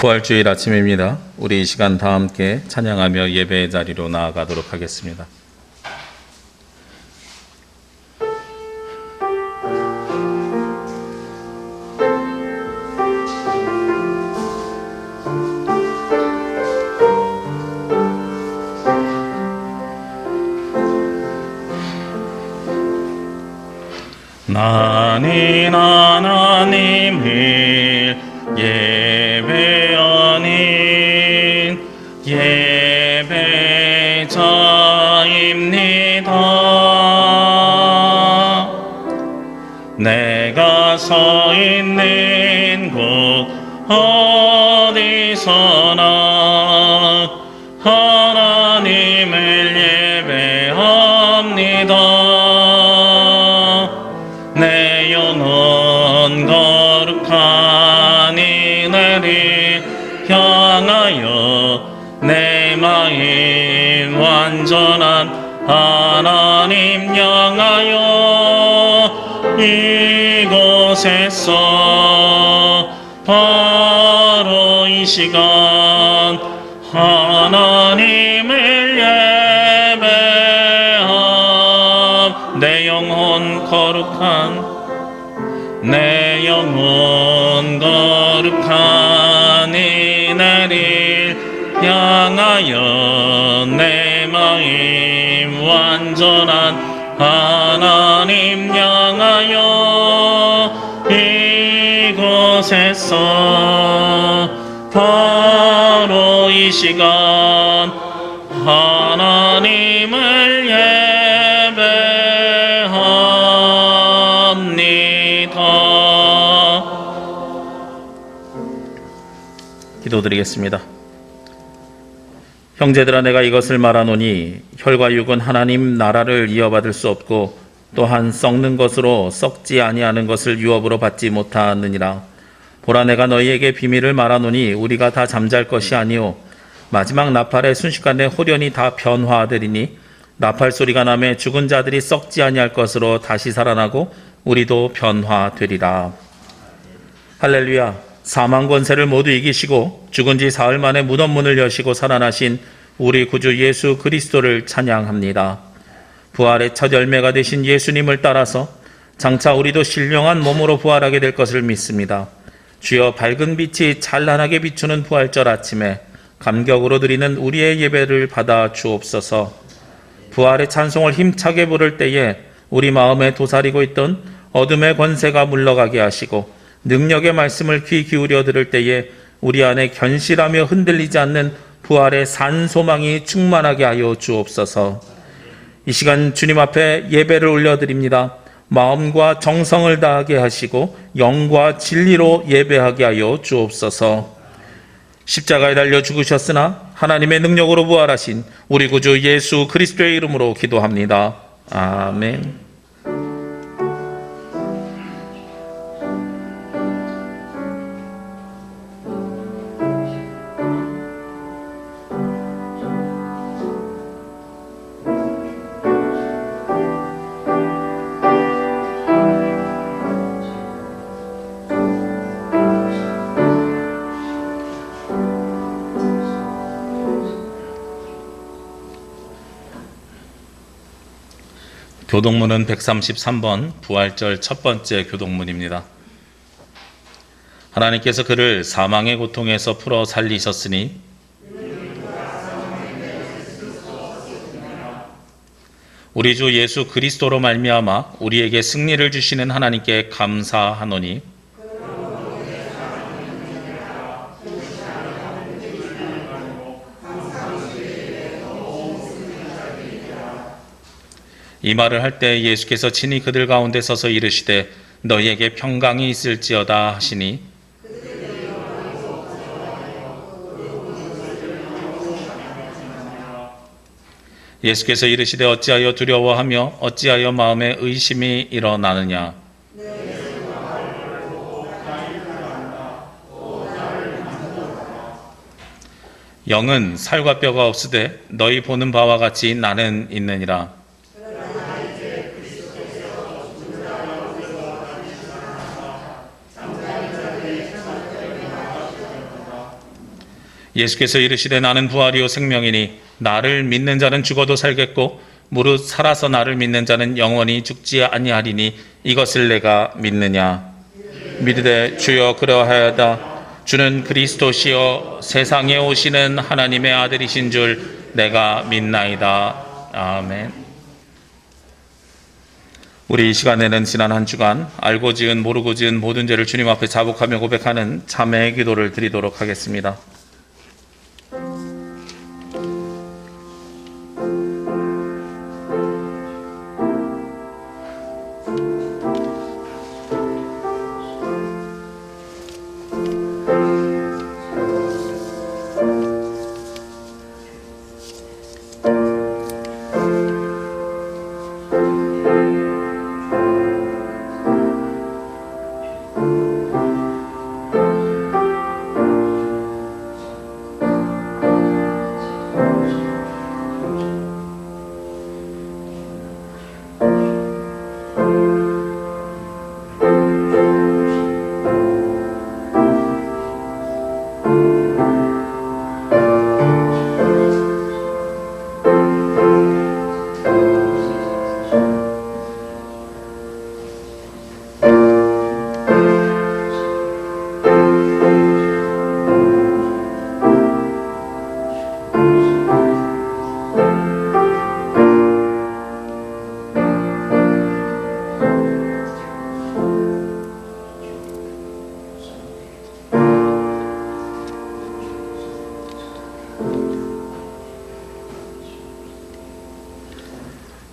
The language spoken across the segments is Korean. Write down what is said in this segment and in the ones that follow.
부활주일 아침입니다. 우리 이 시간 다 함께 찬양하며 예배의 자리로 나아가도록 하겠습니다. 나는 하나님을 예배하는 예배자입니다. 내가 서 있는 곳 어디서나 하나님을 예배합니다. 내 영혼 거룩한 은혜를 향하여 내 마음 완전한 하나님 향하여 이곳에서 바로 이 시간 하나님을 예배함. 내 영혼 거룩한 은혜를 향하여 내 마음 완전한 하나님 향하여 이곳에서 바로 이 시간 하나님을 기도드리겠습니다. 형제들아, 내가 이것을 말하노니 혈과 육은 하나님 나라를 이어받을 수 없고 또한 썩는 것으로 썩지 아니하는 것을 유업으로 받지 못하느니라. 보라, 내가 너희에게 비밀을 말하노니 우리가 다 잠잘 것이 아니오 마지막 나팔에 순식간에 홀연히 다 변화되리니 나팔 소리가 나매 죽은 자들이 썩지 아니할 것으로 다시 살아나고 우리도 변화되리라. 할렐루야. 사망 권세를 모두 이기시고 죽은 지 사흘 만에 무덤 문을 여시고 살아나신 우리 구주 예수 그리스도를 찬양합니다. 부활의 첫 열매가 되신 예수님을 따라서 장차 우리도 신령한 몸으로 부활하게 될 것을 믿습니다. 주여, 밝은 빛이 찬란하게 비추는 부활절 아침에 감격으로 드리는 우리의 예배를 받아 주옵소서. 부활의 찬송을 힘차게 부를 때에 우리 마음에 도사리고 있던 어둠의 권세가 물러가게 하시고 능력의 말씀을 귀 기울여 들을 때에 우리 안에 견실하며 흔들리지 않는 부활의 산 소망이 충만하게 하여 주옵소서. 이 시간 주님 앞에 예배를 올려드립니다. 마음과 정성을 다하게 하시고 영과 진리로 예배하게 하여 주옵소서. 십자가에 달려 죽으셨으나 하나님의 능력으로 부활하신 우리 구주 예수 그리스도의 이름으로 기도합니다. 아멘. 교동문은 133번 부활절 첫 번째 교동문입니다. 하나님께서 그를 사망의 고통에서 풀어 살리셨으니 우리 주 예수 그리스도로 말미암아 우리에게 승리를 주시는 하나님께 감사하노니 이 말을 할 때 예수께서 친히 그들 가운데 서서 이르시되 너희에게 평강이 있을지어다 하시니 예수께서 이르시되 어찌하여 두려워하며 어찌하여 마음에 의심이 일어나느냐. 영은 살과 뼈가 없으되 너희 보는 바와 같이 나는 있느니라. 예수께서 이르시되 나는 부활이요 생명이니 나를 믿는 자는 죽어도 살겠고 무릇 살아서 나를 믿는 자는 영원히 죽지 아니하리니 이것을 내가 믿느냐. 믿으되 주여 그러하여다. 주는 그리스도시요 세상에 오시는 하나님의 아들이신 줄 내가 믿나이다. 아멘. 우리 이 시간에는 지난 한 주간 알고 지은 모르고 지은 모든 죄를 주님 앞에 자복하며 고백하는 자매의 기도를 드리도록 하겠습니다.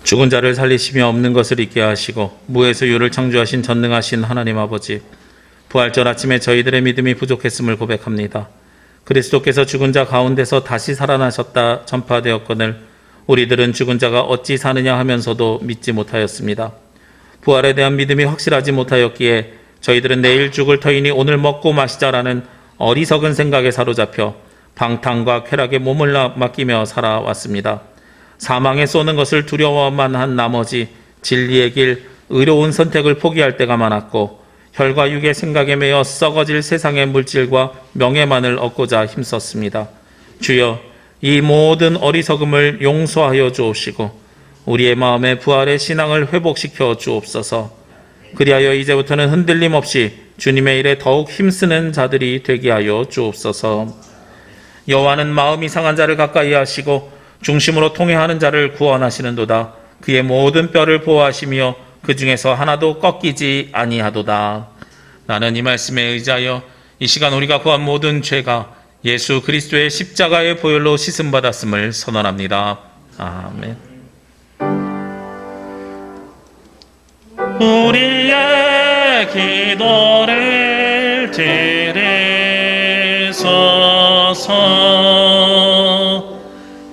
죽은 자를 살리시며 없는 것을 있게 하시고 무에서 유를 창조하신 전능하신 하나님 아버지, 부활절 아침에 저희들의 믿음이 부족했음을 고백합니다. 그리스도께서 죽은 자 가운데서 다시 살아나셨다 전파되었거늘 우리들은 죽은 자가 어찌 사느냐 하면서도 믿지 못하였습니다. 부활에 대한 믿음이 확실하지 못하였기에 저희들은 내일 죽을 터이니 오늘 먹고 마시자라는 어리석은 생각에 사로잡혀 방탕과 쾌락에 몸을 맡기며 살아왔습니다. 사망에 쏘는 것을 두려워만 한 나머지 진리의 길, 의로운 선택을 포기할 때가 많았고 혈과 육의 생각에 매여 썩어질 세상의 물질과 명예만을 얻고자 힘썼습니다. 주여, 이 모든 어리석음을 용서하여 주옵시고 우리의 마음에 부활의 신앙을 회복시켜 주옵소서. 그리하여 이제부터는 흔들림 없이 주님의 일에 더욱 힘쓰는 자들이 되게 하여 주옵소서. 여호와는 마음이 상한 자를 가까이 하시고 중심으로 통회하는 자를 구원하시는도다. 그의 모든 뼈를 보호하시며 그 중에서 하나도 꺾이지 아니하도다. 나는 이 말씀에 의지하여 이 시간 우리가 구한 모든 죄가 예수 그리스도의 십자가의 보혈로 씻음받았음을 선언합니다. 아멘. 우리의 기도를 들으소서.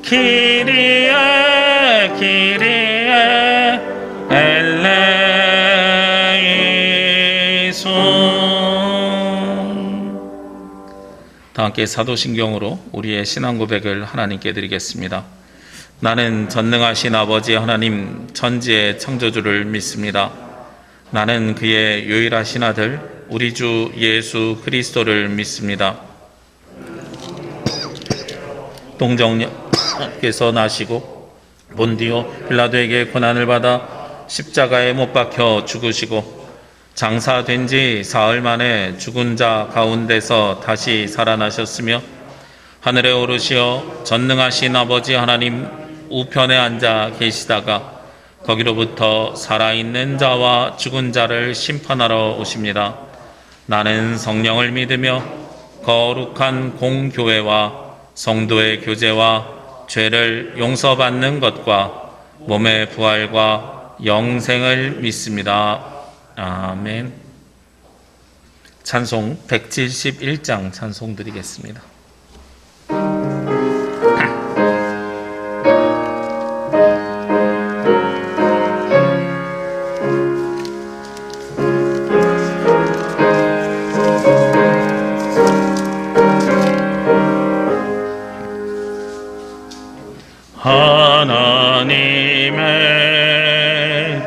키리에 키리에 엘레이손. 다 함께 사도신경으로 우리의 신앙 고백을 하나님께 드리겠습니다. 나는 전능하신 아버지 하나님 천지의 창조주를 믿습니다. 나는 그의 유일하신 아들 우리 주 예수 그리스도를 믿습니다. 동정녀께서 나시고 본디오 빌라도에게 고난을 받아 십자가에 못 박혀 죽으시고 장사된 지 사흘 만에 죽은 자 가운데서 다시 살아나셨으며 하늘에 오르시어 전능하신 아버지 하나님 우편에 앉아 계시다가 거기로부터 살아있는 자와 죽은 자를 심판하러 오십니다. 나는 성령을 믿으며 거룩한 공교회와 성도의 교제와 죄를 용서받는 것과 몸의 부활과 영생을 믿습니다. 아멘. 찬송 171장 찬송 드리겠습니다. 하나님의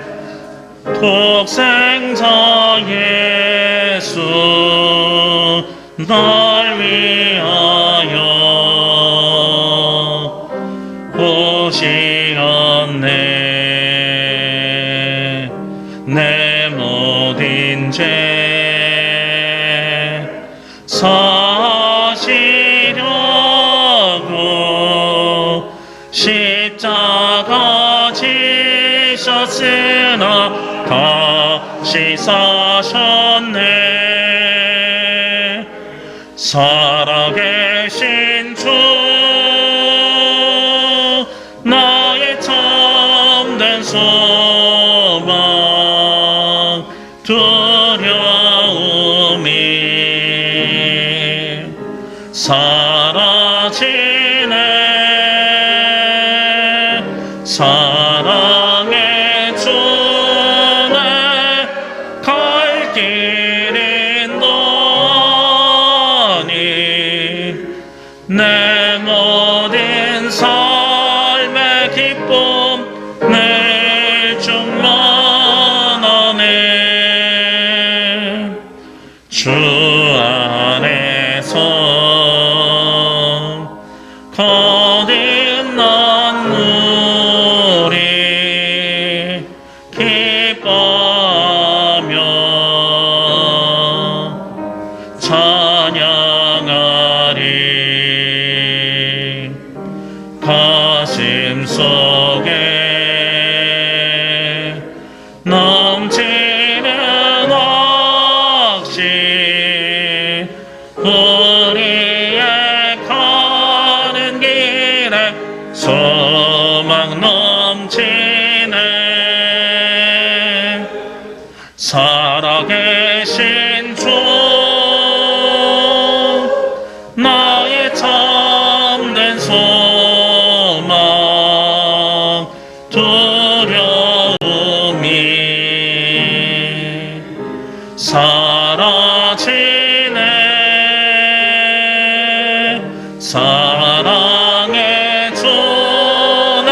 독생자 예수 날 위하여 내 모든 죄 사시려고 십자가 지셨으나 다시 사셨네. 살아계신 주 나의 참된 소망 두려움이 사라지네. 사랑의 주내 갈 길인 너니 내 모든 삶의 기쁨 늘 충만하네. 주 안에서 거듭난 우리 기뻐하며 찬양하리. 가슴 속에 넘치는 확신 우리의 가는 길에 소망 넘치네. 살아계신 주 나의 참된 소망 두려움이 사라지네. 사랑의 주내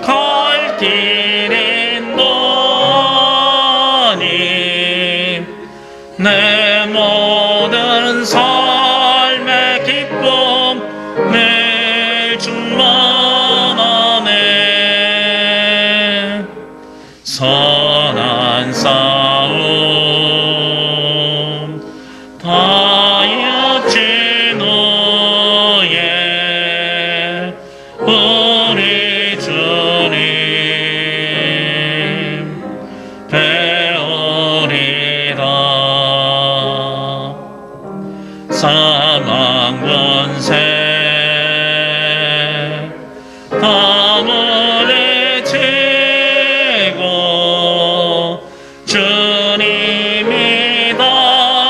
갈 길인 너니 내 모든 삶의 기쁨 늘 충만하네. 선한 싸움 다 이어진 후에 우리 주님 배우리라. 사망 권세 다 물리치고 주님이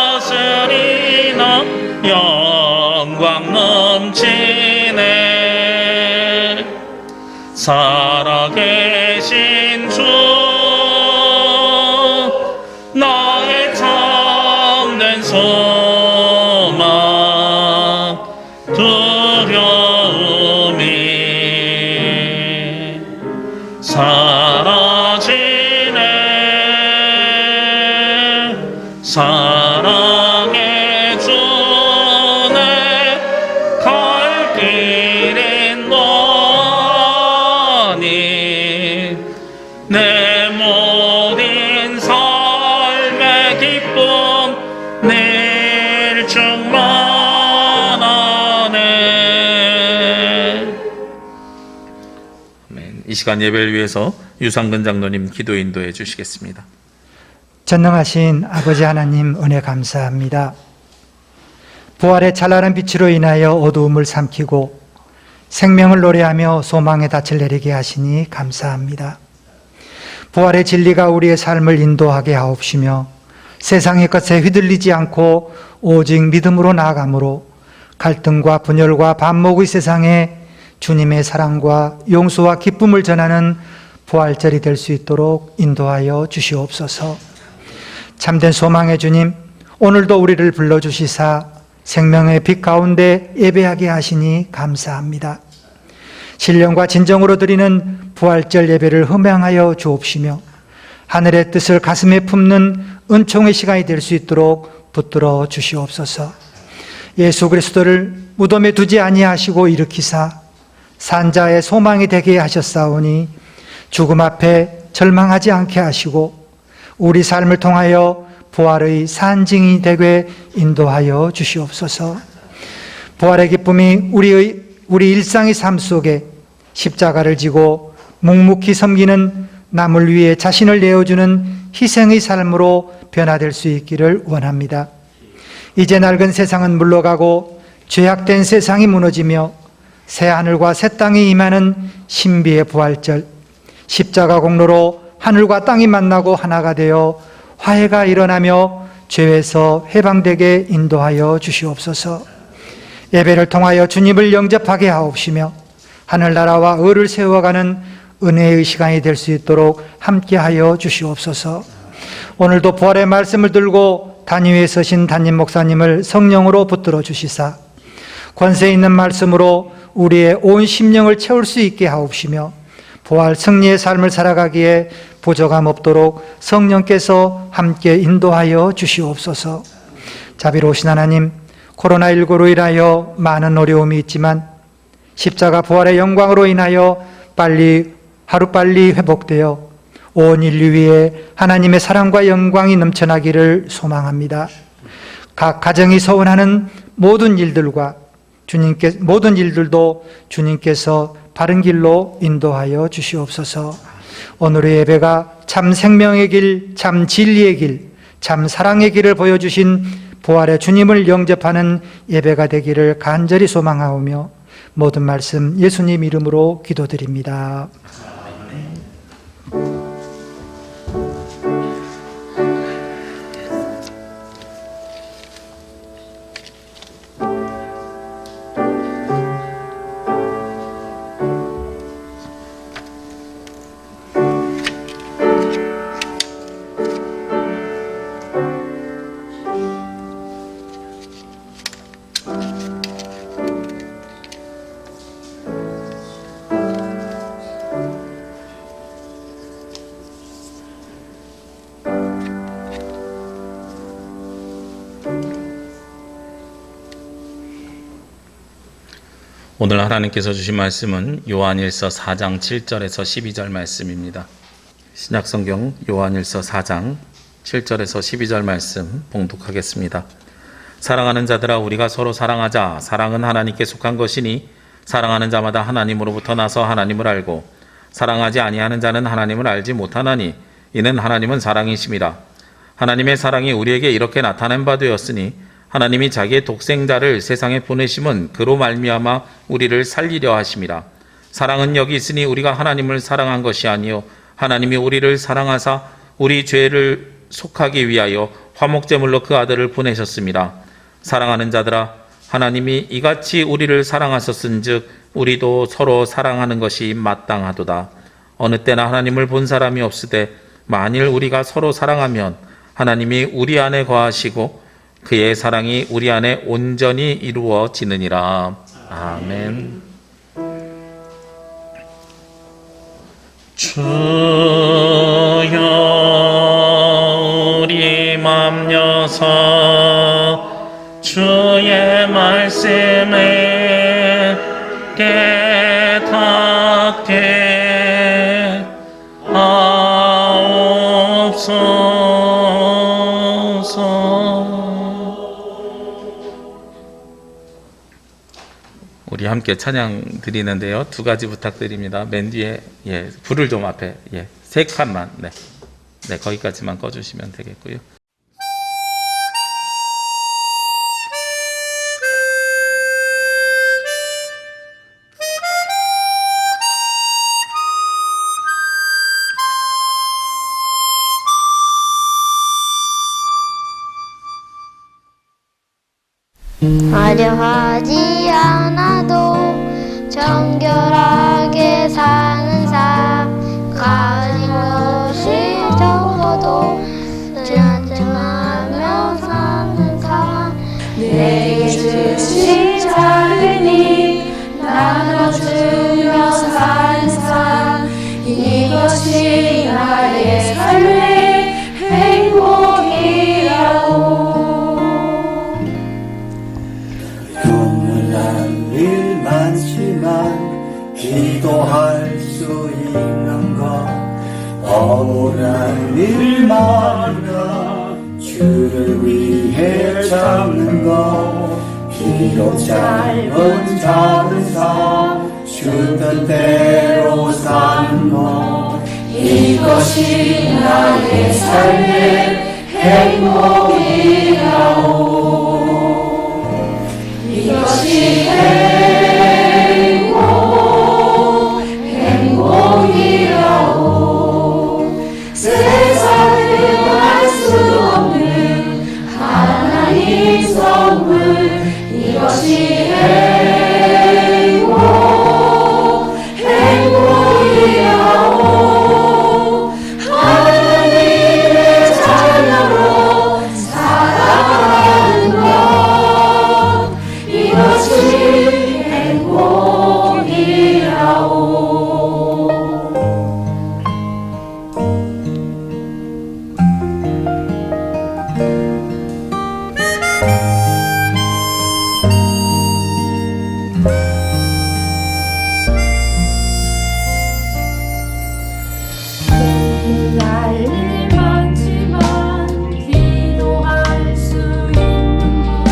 다스리나 영광 넘치네. 살아계신 주 나의 참된 소망 두려움이 사라지네. 사랑의 주내 갈 길인 너니 내 모든 삶의 기쁨 늘 충만하네. 아멘. 이 시간 예배를 위해서 유상근 장로님 기도 인도해 주시겠습니다. 전능하신 아버지 하나님 은혜 감사합니다. 부활의 찬란한 빛으로 인하여 어두움을 삼키고 생명을 노래하며 소망의 닻을 내리게 하시니 감사합니다. 부활의 진리가 우리의 삶을 인도하게 하옵시며 세상의 것에 휘둘리지 않고 오직 믿음으로 나아가므로 갈등과 분열과 반목의 세상에 주님의 사랑과 용서와 기쁨을 전하는 부활절이 될 수 있도록 인도하여 주시옵소서. 참된 소망의 주님, 오늘도 우리를 불러주시사 생명의 빛 가운데 예배하게 하시니 감사합니다. 신령과 진정으로 드리는 부활절 예배를 흠양하여 주옵시며 하늘의 뜻을 가슴에 품는 은총의 시간이 될 수 있도록 붙들어 주시옵소서. 예수 그리스도를 무덤에 두지 아니하시고 일으키사 산자의 소망이 되게 하셨사오니 죽음 앞에 절망하지 않게 하시고 우리 삶을 통하여 부활의 산증이 되게 인도하여 주시옵소서. 부활의 기쁨이 우리 일상의 삶 속에 십자가를 지고 묵묵히 섬기는 남을 위해 자신을 내어주는 희생의 삶으로 변화될 수 있기를 원합니다. 이제 낡은 세상은 물러가고 죄악된 세상이 무너지며 새 하늘과 새 땅이 임하는 신비의 부활절, 십자가 공로로 하늘과 땅이 만나고 하나가 되어 화해가 일어나며 죄에서 해방되게 인도하여 주시옵소서. 예배를 통하여 주님을 영접하게 하옵시며 하늘나라와 의를 세워가는 은혜의 시간이 될 수 있도록 함께하여 주시옵소서. 오늘도 부활의 말씀을 들고 단위에 서신 담임 목사님을 성령으로 붙들어 주시사 권세 있는 말씀으로 우리의 온 심령을 채울 수 있게 하옵시며 부활 승리의 삶을 살아가기에 부족함 없도록 성령께서 함께 인도하여 주시옵소서. 자비로우신 하나님, 코로나19로 인하여 많은 어려움이 있지만 십자가 부활의 영광으로 인하여 하루빨리 회복되어 온 인류 위에 하나님의 사랑과 영광이 넘쳐나기를 소망합니다. 각 가정이 소원하는 모든 일들도 주님께서 바른 길로 인도하여 주시옵소서. 오늘의 예배가 참 생명의 길, 참 진리의 길, 참 사랑의 길을 보여주신 부활의 주님을 영접하는 예배가 되기를 간절히 소망하오며 모든 말씀 예수님 이름으로 기도드립니다. 오늘 하나님께서 주신 말씀은 요한일서 4장 7절에서 12절 말씀입니다. 신약성경 요한일서 4장 7절에서 12절 말씀 봉독하겠습니다. 사랑하는 자들아, 우리가 서로 사랑하자. 사랑은 하나님께 속한 것이니 사랑하는 자마다 하나님으로부터 나서 하나님을 알고 사랑하지 아니하는 자는 하나님을 알지 못하나니 이는 하나님은 사랑이심이라. 하나님의 사랑이 우리에게 이렇게 나타낸 바 되었으니 하나님이 자기의 독생자를 세상에 보내심은 그로 말미암아 우리를 살리려 하심이라. 사랑은 여기 있으니 우리가 하나님을 사랑한 것이 아니요 하나님이 우리를 사랑하사 우리 죄를 속하기 위하여 화목제물로 그 아들을 보내셨습니다. 사랑하는 자들아, 하나님이 이같이 우리를 사랑하셨은즉 우리도 서로 사랑하는 것이 마땅하도다. 어느 때나 하나님을 본 사람이 없으되 만일 우리가 서로 사랑하면 하나님이 우리 안에 거하시고 그의 사랑이 우리 안에 온전히 이루어지느니라. 아멘. 주여, 우리 맘 여서 주의 말씀에 깨닫게 하옵소서. 우리 함께 찬양 드리는데요. 두 가지 부탁드립니다. 맨 뒤에 불을 좀 앞에 세 칸만 네, 거기까지만 꺼주시면 되겠고요. 화려하지 않아도 정결하게 사는 삶, 가진 것이 적어도 든든하며 사는 삶, 내게 주신 자유니 나눠주며 사는 삶, 이것이 나의 삶의 행복이라고. 일 많지만 기도할 수 있는 것 억울한 일만 참는 것 비록 짧은 삶 주던 대로 사는 것 이것이 나의 삶의 행복이라오. 이것이 행복이라오. 세상을 알 수 없는 하나님 선물 이것이 행복이라오. 하나님의 자녀로 살아가는 것 이것이 행복이라오. 날일 많지만 기도할 수 있는 것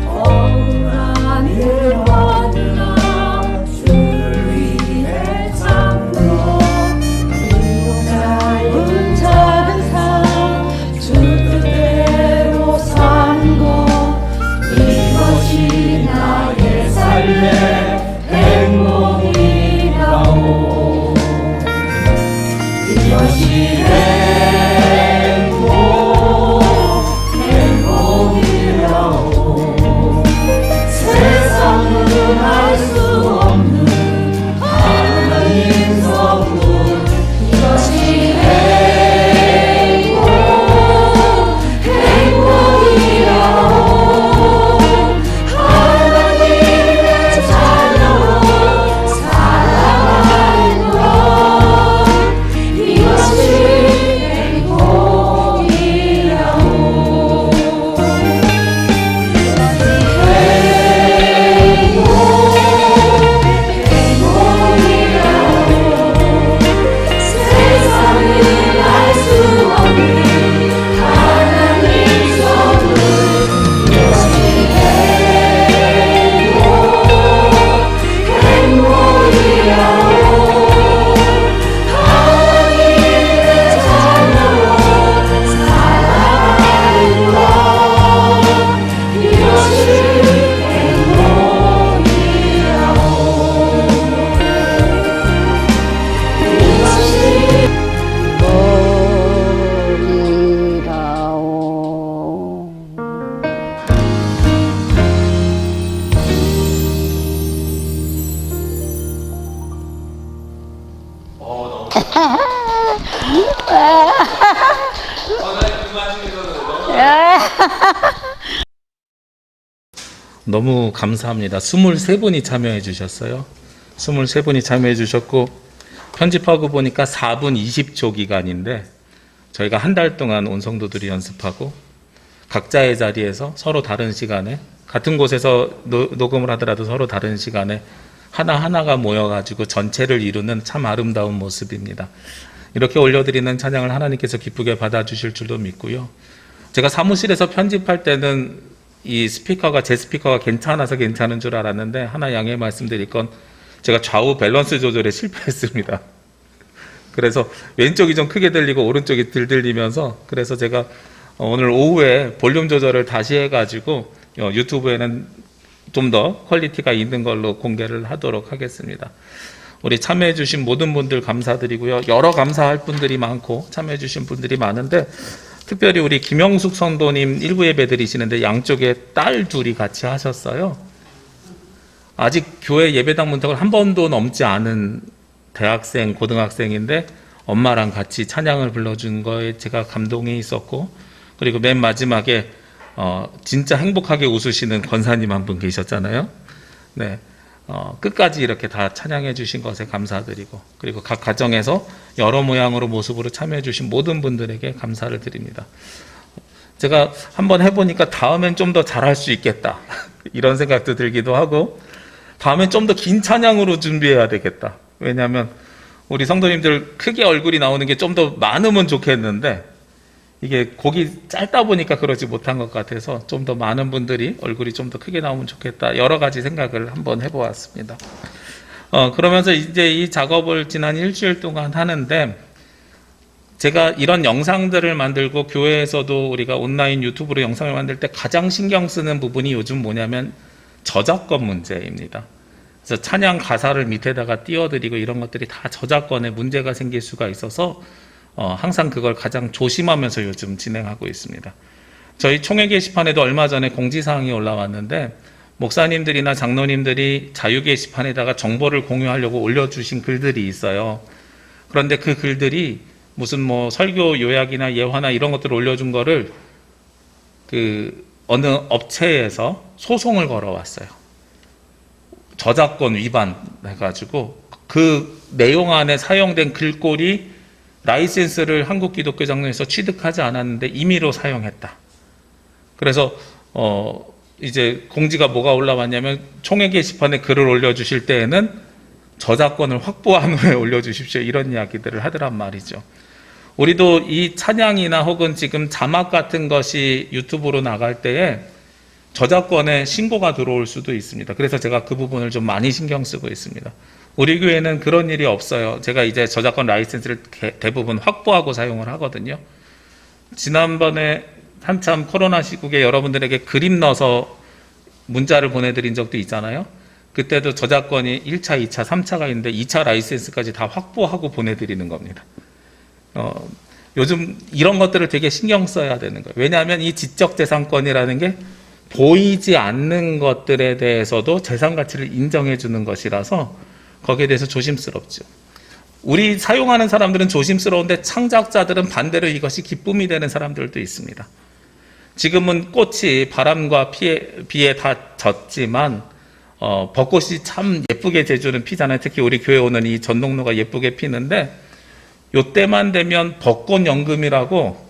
억울한 일 받으라 주를 위해 참는 것 비록 짧은 작은 삶 주 뜻대로 사는 것 이것이 나의 삶의 행복이라오. 이것이 행복이라오. 세상은 알 수 없는 하나님 선물 이것이 행복이라오. 하나님의 자녀로 살아가는 것 이것이 행복이라오. 행복이라오. 세상을 알 수 없는 하나님 선물 이것이 행복이라오. 하나님의 자녀로 살아가는 것 이것이 행복이라오. 이것이 너무 감사합니다. 23분이 참여해 주셨어요. 23분이 참여해 주셨고 편집하고 보니까 4분 20초 기간인데 저희가 한 달 동안 온 성도들이 연습하고 각자의 자리에서 서로 다른 시간에 같은 곳에서 녹음을 하더라도 서로 다른 시간에 하나하나가 모여가지고 전체를 이루는 참 아름다운 모습입니다. 이렇게 올려드리는 찬양을 하나님께서 기쁘게 받아주실 줄도 믿고요. 제가 사무실에서 편집할 때는 이 스피커가 제 스피커가 괜찮아서 괜찮은 줄 알았는데 하나 양해 말씀드릴 건 제가 좌우 밸런스 조절에 실패했습니다. 그래서 왼쪽이 좀 크게 들리고 오른쪽이 덜 들리면서 그래서 제가 오늘 오후에 볼륨 조절을 다시 해가지고 유튜브에는 좀 더 퀄리티가 있는 걸로 공개를 하도록 하겠습니다. 우리 참여해 주신 모든 분들 감사드리고요. 여러 감사할 분들이 많고 참여해 주신 분들이 많은데 특별히 우리 김영숙 성도님 일부 예배 드리시는데 양쪽에 딸 둘이 같이 하셨어요. 아직 교회 예배당 문턱을 한 번도 넘지 않은 대학생, 고등학생인데 엄마랑 같이 찬양을 불러준 거에 제가 감동이 있었고 그리고 맨 마지막에 진짜 행복하게 웃으시는 권사님 한 분 계셨잖아요. 네, 끝까지 이렇게 다 찬양해 주신 것에 감사드리고 그리고 각 가정에서 여러 모양으로 모습으로 참여해 주신 모든 분들에게 감사를 드립니다. 제가 한번 해보니까 다음엔 좀 더 잘할 수 있겠다 이런 생각도 들기도 하고 다음엔 좀 더 긴 찬양으로 준비해야 되겠다. 왜냐하면 우리 성도님들 크게 얼굴이 나오는 게 좀 더 많으면 좋겠는데 이게 곡이 짧다 보니까 그러지 못한 것 같아서 좀 더 많은 분들이 얼굴이 좀 더 크게 나오면 좋겠다. 여러 가지 생각을 한번 해보았습니다. 그러면서 이제 이 작업을 지난 일주일 동안 하는데, 제가 이런 영상들을 만들고 교회에서도 우리가 온라인 유튜브로 영상을 만들 때 가장 신경 쓰는 부분이 요즘 뭐냐면 저작권 문제입니다. 그래서 찬양 가사를 밑에다가 띄워드리고 이런 것들이 다 저작권에 문제가 생길 수가 있어서 항상 그걸 가장 조심하면서 요즘 진행하고 있습니다. 저희 총회 게시판에도 얼마 전에 공지사항이 올라왔는데, 목사님들이나 장로님들이 자유 게시판에다가 정보를 공유하려고 올려주신 글들이 있어요. 그런데 그 글들이 무슨 뭐 설교 요약이나 예화나 이런 것들을 올려준 거를 그 어느 업체에서 소송을 걸어왔어요. 저작권 위반 해가지고 그 내용 안에 사용된 글꼴이 라이센스를 한국기독교장로에서 취득하지 않았는데 임의로 사용했다. 그래서 이제 공지가 뭐가 올라왔냐면, 총회 게시판에 글을 올려주실 때에는 저작권을 확보한 후에 올려주십시오, 이런 이야기들을 하더란 말이죠. 우리도 이 찬양이나 혹은 지금 자막 같은 것이 유튜브로 나갈 때에 저작권에 신고가 들어올 수도 있습니다. 그래서 제가 그 부분을 좀 많이 신경 쓰고 있습니다. 우리 교회는 그런 일이 없어요. 제가 이제 저작권 라이센스를 대부분 확보하고 사용을 하거든요. 지난번에 한참 코로나 시국에 여러분들에게 그림 넣어서 문자를 보내드린 적도 있잖아요. 그때도 저작권이 1차, 2차, 3차가 있는데 2차 라이센스까지 다 확보하고 보내드리는 겁니다. 요즘 이런 것들을 되게 신경 써야 되는 거예요. 왜냐하면 이 지적재산권이라는 게 보이지 않는 것들에 대해서도 재산 가치를 인정해 주는 것이라서 거기에 대해서 조심스럽죠. 우리 사용하는 사람들은 조심스러운데 창작자들은 반대로 이것이 기쁨이 되는 사람들도 있습니다. 지금은 꽃이 바람과 비에 다 젖지만 벚꽃이 참 예쁘게 제주는 피잖아요. 특히 우리 교회 오는 이 전동로가 예쁘게 피는데, 요때만 되면 벚꽃 연금이라고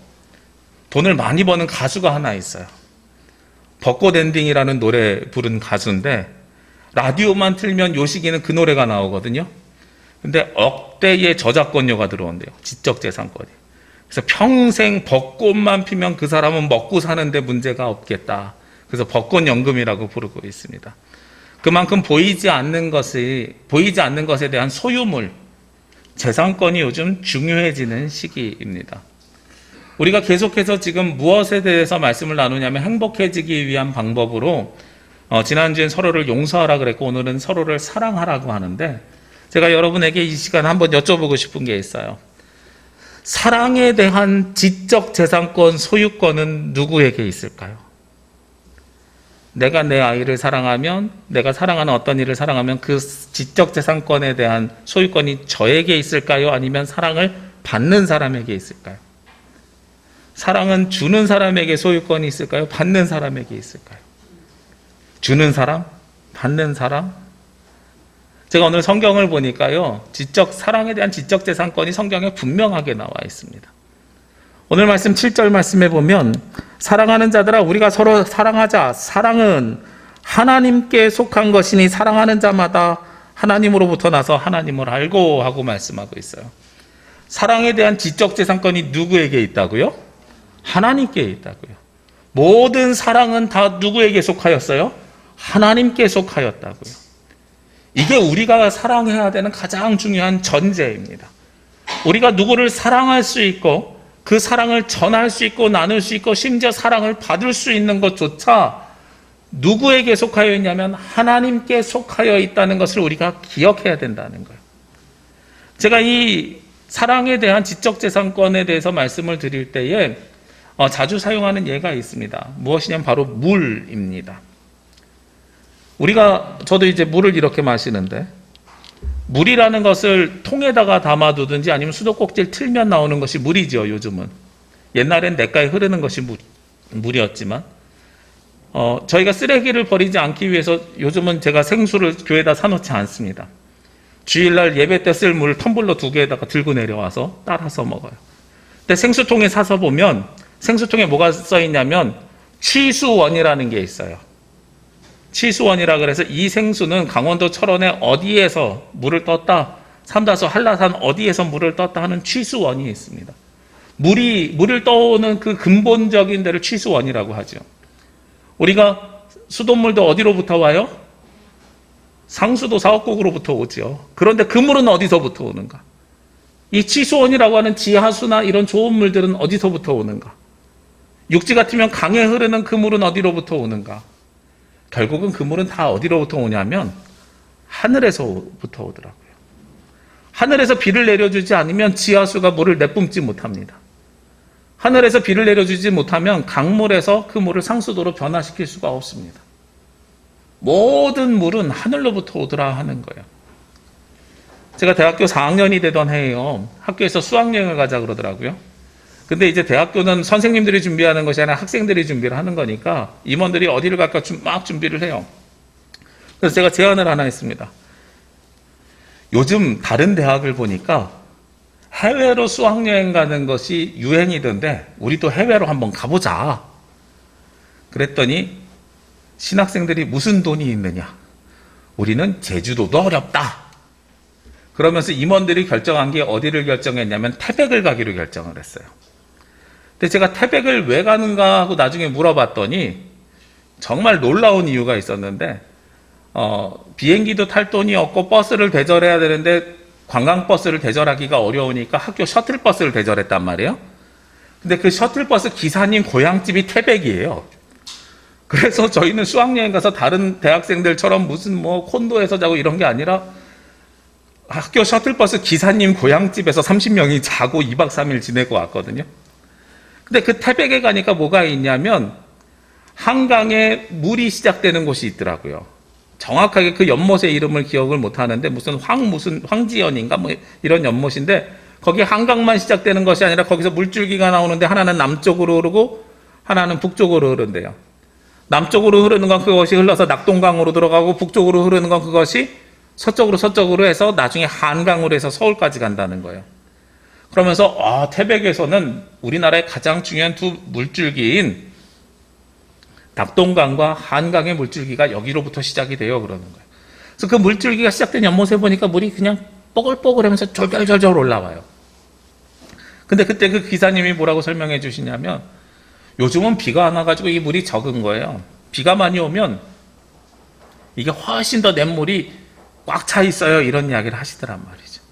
돈을 많이 버는 가수가 하나 있어요. 벚꽃 엔딩이라는 노래 부른 가수인데, 라디오만 틀면 요 시기는 그 노래가 나오거든요. 근데 억대의 저작권료가 들어온대요. 지적재산권이. 그래서 평생 벚꽃만 피면 그 사람은 먹고 사는데 문제가 없겠다. 그래서 벚꽃 연금이라고 부르고 있습니다. 그만큼 보이지 않는 것에 대한 소유물, 재산권이 요즘 중요해지는 시기입니다. 우리가 계속해서 지금 무엇에 대해서 말씀을 나누냐면, 행복해지기 위한 방법으로 지난주엔 서로를 용서하라 그랬고 오늘은 서로를 사랑하라고 하는데, 제가 여러분에게 이 시간 한번 여쭤보고 싶은 게 있어요. 사랑에 대한 지적재산권 소유권은 누구에게 있을까요? 내가 내 아이를 사랑하면, 내가 사랑하는 어떤 일을 사랑하면 그 지적재산권에 대한 소유권이 저에게 있을까요? 아니면 사랑을 받는 사람에게 있을까요? 사랑은 주는 사람에게 소유권이 있을까요? 받는 사람에게 있을까요? 주는 사람? 받는 사람? 제가 오늘 성경을 보니까요, 사랑에 대한 지적재산권이 성경에 분명하게 나와 있습니다. 오늘 말씀 7절 말씀에 보면, 사랑하는 자들아 우리가 서로 사랑하자. 사랑은 하나님께 속한 것이니 사랑하는 자마다 하나님으로부터 나서 하나님을 알고 하고 말씀하고 있어요. 사랑에 대한 지적재산권이 누구에게 있다고요? 하나님께 있다고요. 모든 사랑은 다 누구에게 속하였어요? 하나님께 속하였다고요. 이게 우리가 사랑해야 되는 가장 중요한 전제입니다. 우리가 누구를 사랑할 수 있고 그 사랑을 전할 수 있고 나눌 수 있고 심지어 사랑을 받을 수 있는 것조차 누구에게 속하여 있냐면 하나님께 속하여 있다는 것을 우리가 기억해야 된다는 거예요. 제가 이 사랑에 대한 지적재산권에 대해서 말씀을 드릴 때에 자주 사용하는 예가 있습니다. 무엇이냐면 바로 물입니다. 저도 이제 물을 이렇게 마시는데, 물이라는 것을 통에다가 담아두든지 아니면 수도꼭지를 틀면 나오는 것이 물이죠, 요즘은. 옛날엔 냇가에 흐르는 것이 물이었지만, 저희가 쓰레기를 버리지 않기 위해서 요즘은 제가 생수를 교회에다 사놓지 않습니다. 주일날 예배 때 쓸 물 텀블러 2개에다가 들고 내려와서 따라서 먹어요. 근데 생수통에 사서 보면, 생수통에 뭐가 써있냐면, 취수원이라는 게 있어요. 취수원이라 그래서 이 생수는 강원도 철원에 어디에서 물을 떴다, 삼다수 한라산 어디에서 물을 떴다 하는 취수원이 있습니다. 물을 떠오는 그 근본적인 데를 취수원이라고 하죠. 우리가 수돗물도 어디로부터 와요? 상수도 사업국으로부터 오죠. 그런데 그 물은 어디서부터 오는가? 이 취수원이라고 하는 지하수나 이런 좋은 물들은 어디서부터 오는가? 육지 같으면 강에 흐르는 그 물은 어디로부터 오는가? 결국은 그 물은 다 어디로부터 오냐면 하늘에서부터 오더라고요. 하늘에서 비를 내려주지 않으면 지하수가 물을 내뿜지 못합니다. 하늘에서 비를 내려주지 못하면 강물에서 그 물을 상수도로 변화시킬 수가 없습니다. 모든 물은 하늘로부터 오더라 하는 거예요. 제가 대학교 4학년이 되던 해에요. 학교에서 수학여행을 가자 그러더라고요. 근데 이제 대학교는 선생님들이 준비하는 것이 아니라 학생들이 준비를 하는 거니까 임원들이 어디를 갈까 막 준비를 해요. 그래서 제가 제안을 하나 했습니다. 요즘 다른 대학을 보니까 해외로 수학여행 가는 것이 유행이던데 우리도 해외로 한번 가보자. 그랬더니 신학생들이 무슨 돈이 있느냐. 우리는 제주도도 어렵다. 그러면서 임원들이 결정한 게 어디를 결정했냐면 태백을 가기로 결정을 했어요. 근데 제가 태백을 왜 가는가 하고 나중에 물어봤더니 정말 놀라운 이유가 있었는데 비행기도 탈 돈이 없고 버스를 대절해야 되는데 관광버스를 대절하기가 어려우니까 학교 셔틀버스를 대절했단 말이에요. 근데 그 셔틀버스 기사님 고향집이 태백이에요. 그래서 저희는 수학여행 가서 다른 대학생들처럼 무슨 뭐 콘도에서 자고 이런 게 아니라 학교 셔틀버스 기사님 고향집에서 30명이 자고 2박 3일 지내고 왔거든요. 근데 그 태백에 가니까 뭐가 있냐면 한강에 물이 시작되는 곳이 있더라고요. 정확하게 그 연못의 이름을 기억을 못 하는데 무슨 황지연인가 뭐 이런 연못인데 거기 한강만 시작되는 것이 아니라 거기서 물줄기가 나오는데 하나는 남쪽으로 흐르고 하나는 북쪽으로 흐른대요. 남쪽으로 흐르는 건 그것이 흘러서 낙동강으로 들어가고 북쪽으로 흐르는 건 그것이 서쪽으로 해서 나중에 한강으로 해서 서울까지 간다는 거예요. 그러면서 태백에서는 우리나라의 가장 중요한 두 물줄기인 낙동강과 한강의 물줄기가 여기로부터 시작이 돼요. 그러는 거예요. 그래서 그 물줄기가 시작된 연못에 보니까 물이 그냥 뽀글뽀글하면서 졸졸졸졸 올라와요. 근데 그때 그 기사님이 뭐라고 설명해 주시냐면 요즘은 비가 안 와가지고 이 물이 적은 거예요. 비가 많이 오면 이게 훨씬 더 냇물이 꽉 차 있어요. 이런 이야기를 하시더란 말이죠.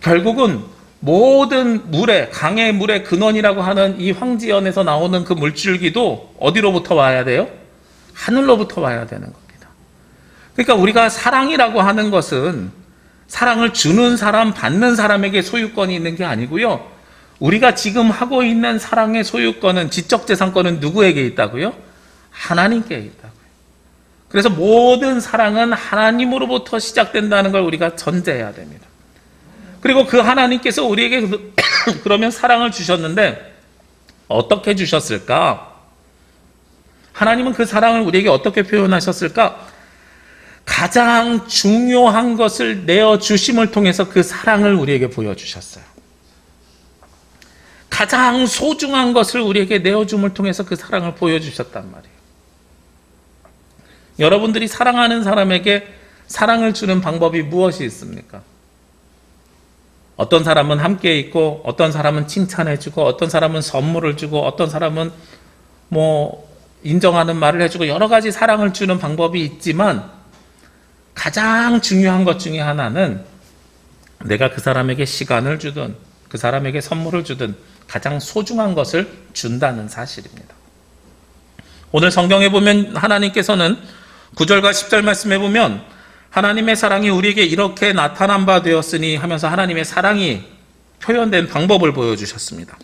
결국은 모든 물의, 강의 물의 근원이라고 하는 이 황지연에서 나오는 그 물줄기도 어디로부터 와야 돼요? 하늘로부터 와야 되는 겁니다. 그러니까 우리가 사랑이라고 하는 것은 사랑을 주는 사람, 받는 사람에게 소유권이 있는 게 아니고요. 우리가 지금 하고 있는 사랑의 소유권은, 지적재산권은 누구에게 있다고요? 하나님께 있다고요. 그래서 모든 사랑은 하나님으로부터 시작된다는 걸 우리가 전제해야 됩니다. 그리고 그 하나님께서 우리에게 그러면 사랑을 주셨는데 어떻게 주셨을까? 하나님은 그 사랑을 우리에게 어떻게 표현하셨을까? 가장 중요한 것을 내어주심을 통해서 그 사랑을 우리에게 보여주셨어요. 가장 소중한 것을 우리에게 내어줌을 통해서 그 사랑을 보여주셨단 말이에요. 여러분들이 사랑하는 사람에게 사랑을 주는 방법이 무엇이 있습니까? 어떤 사람은 함께 있고, 어떤 사람은 칭찬해주고, 어떤 사람은 선물을 주고, 어떤 사람은 인정하는 말을 해주고, 여러 가지 사랑을 주는 방법이 있지만, 가장 중요한 것 중에 하나는 내가 그 사람에게 시간을 주든, 그 사람에게 선물을 주든, 가장 소중한 것을 준다는 사실입니다. 오늘 성경에 보면 하나님께서는 9절과 10절 말씀에 보면 하나님의 사랑이 우리에게 이렇게 나타난 바 되었으니 하면서 하나님의 사랑이 표현된 방법을 보여주셨습니다.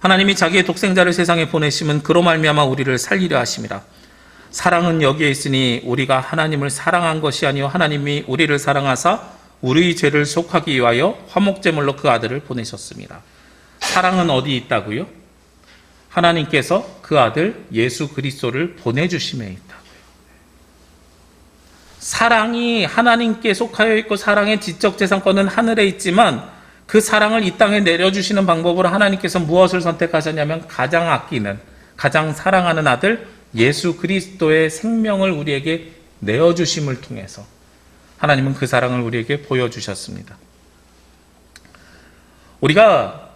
하나님이 자기의 독생자를 세상에 보내심은 그로 말미암아 우리를 살리려 하심이라. 사랑은 여기에 있으니 우리가 하나님을 사랑한 것이 아니요 하나님이 우리를 사랑하사 우리의 죄를 속하기 위하여 화목제물로 그 아들을 보내셨습니다. 사랑은 어디 있다고요? 하나님께서 그 아들 예수 그리스도를 보내주심에 있다고요. 사랑이 하나님께 속하여 있고 사랑의 지적재산권은 하늘에 있지만 그 사랑을 이 땅에 내려주시는 방법으로 하나님께서 무엇을 선택하셨냐면 가장 아끼는, 가장 사랑하는 아들 예수 그리스도의 생명을 우리에게 내어주심을 통해서 하나님은 그 사랑을 우리에게 보여주셨습니다. 우리가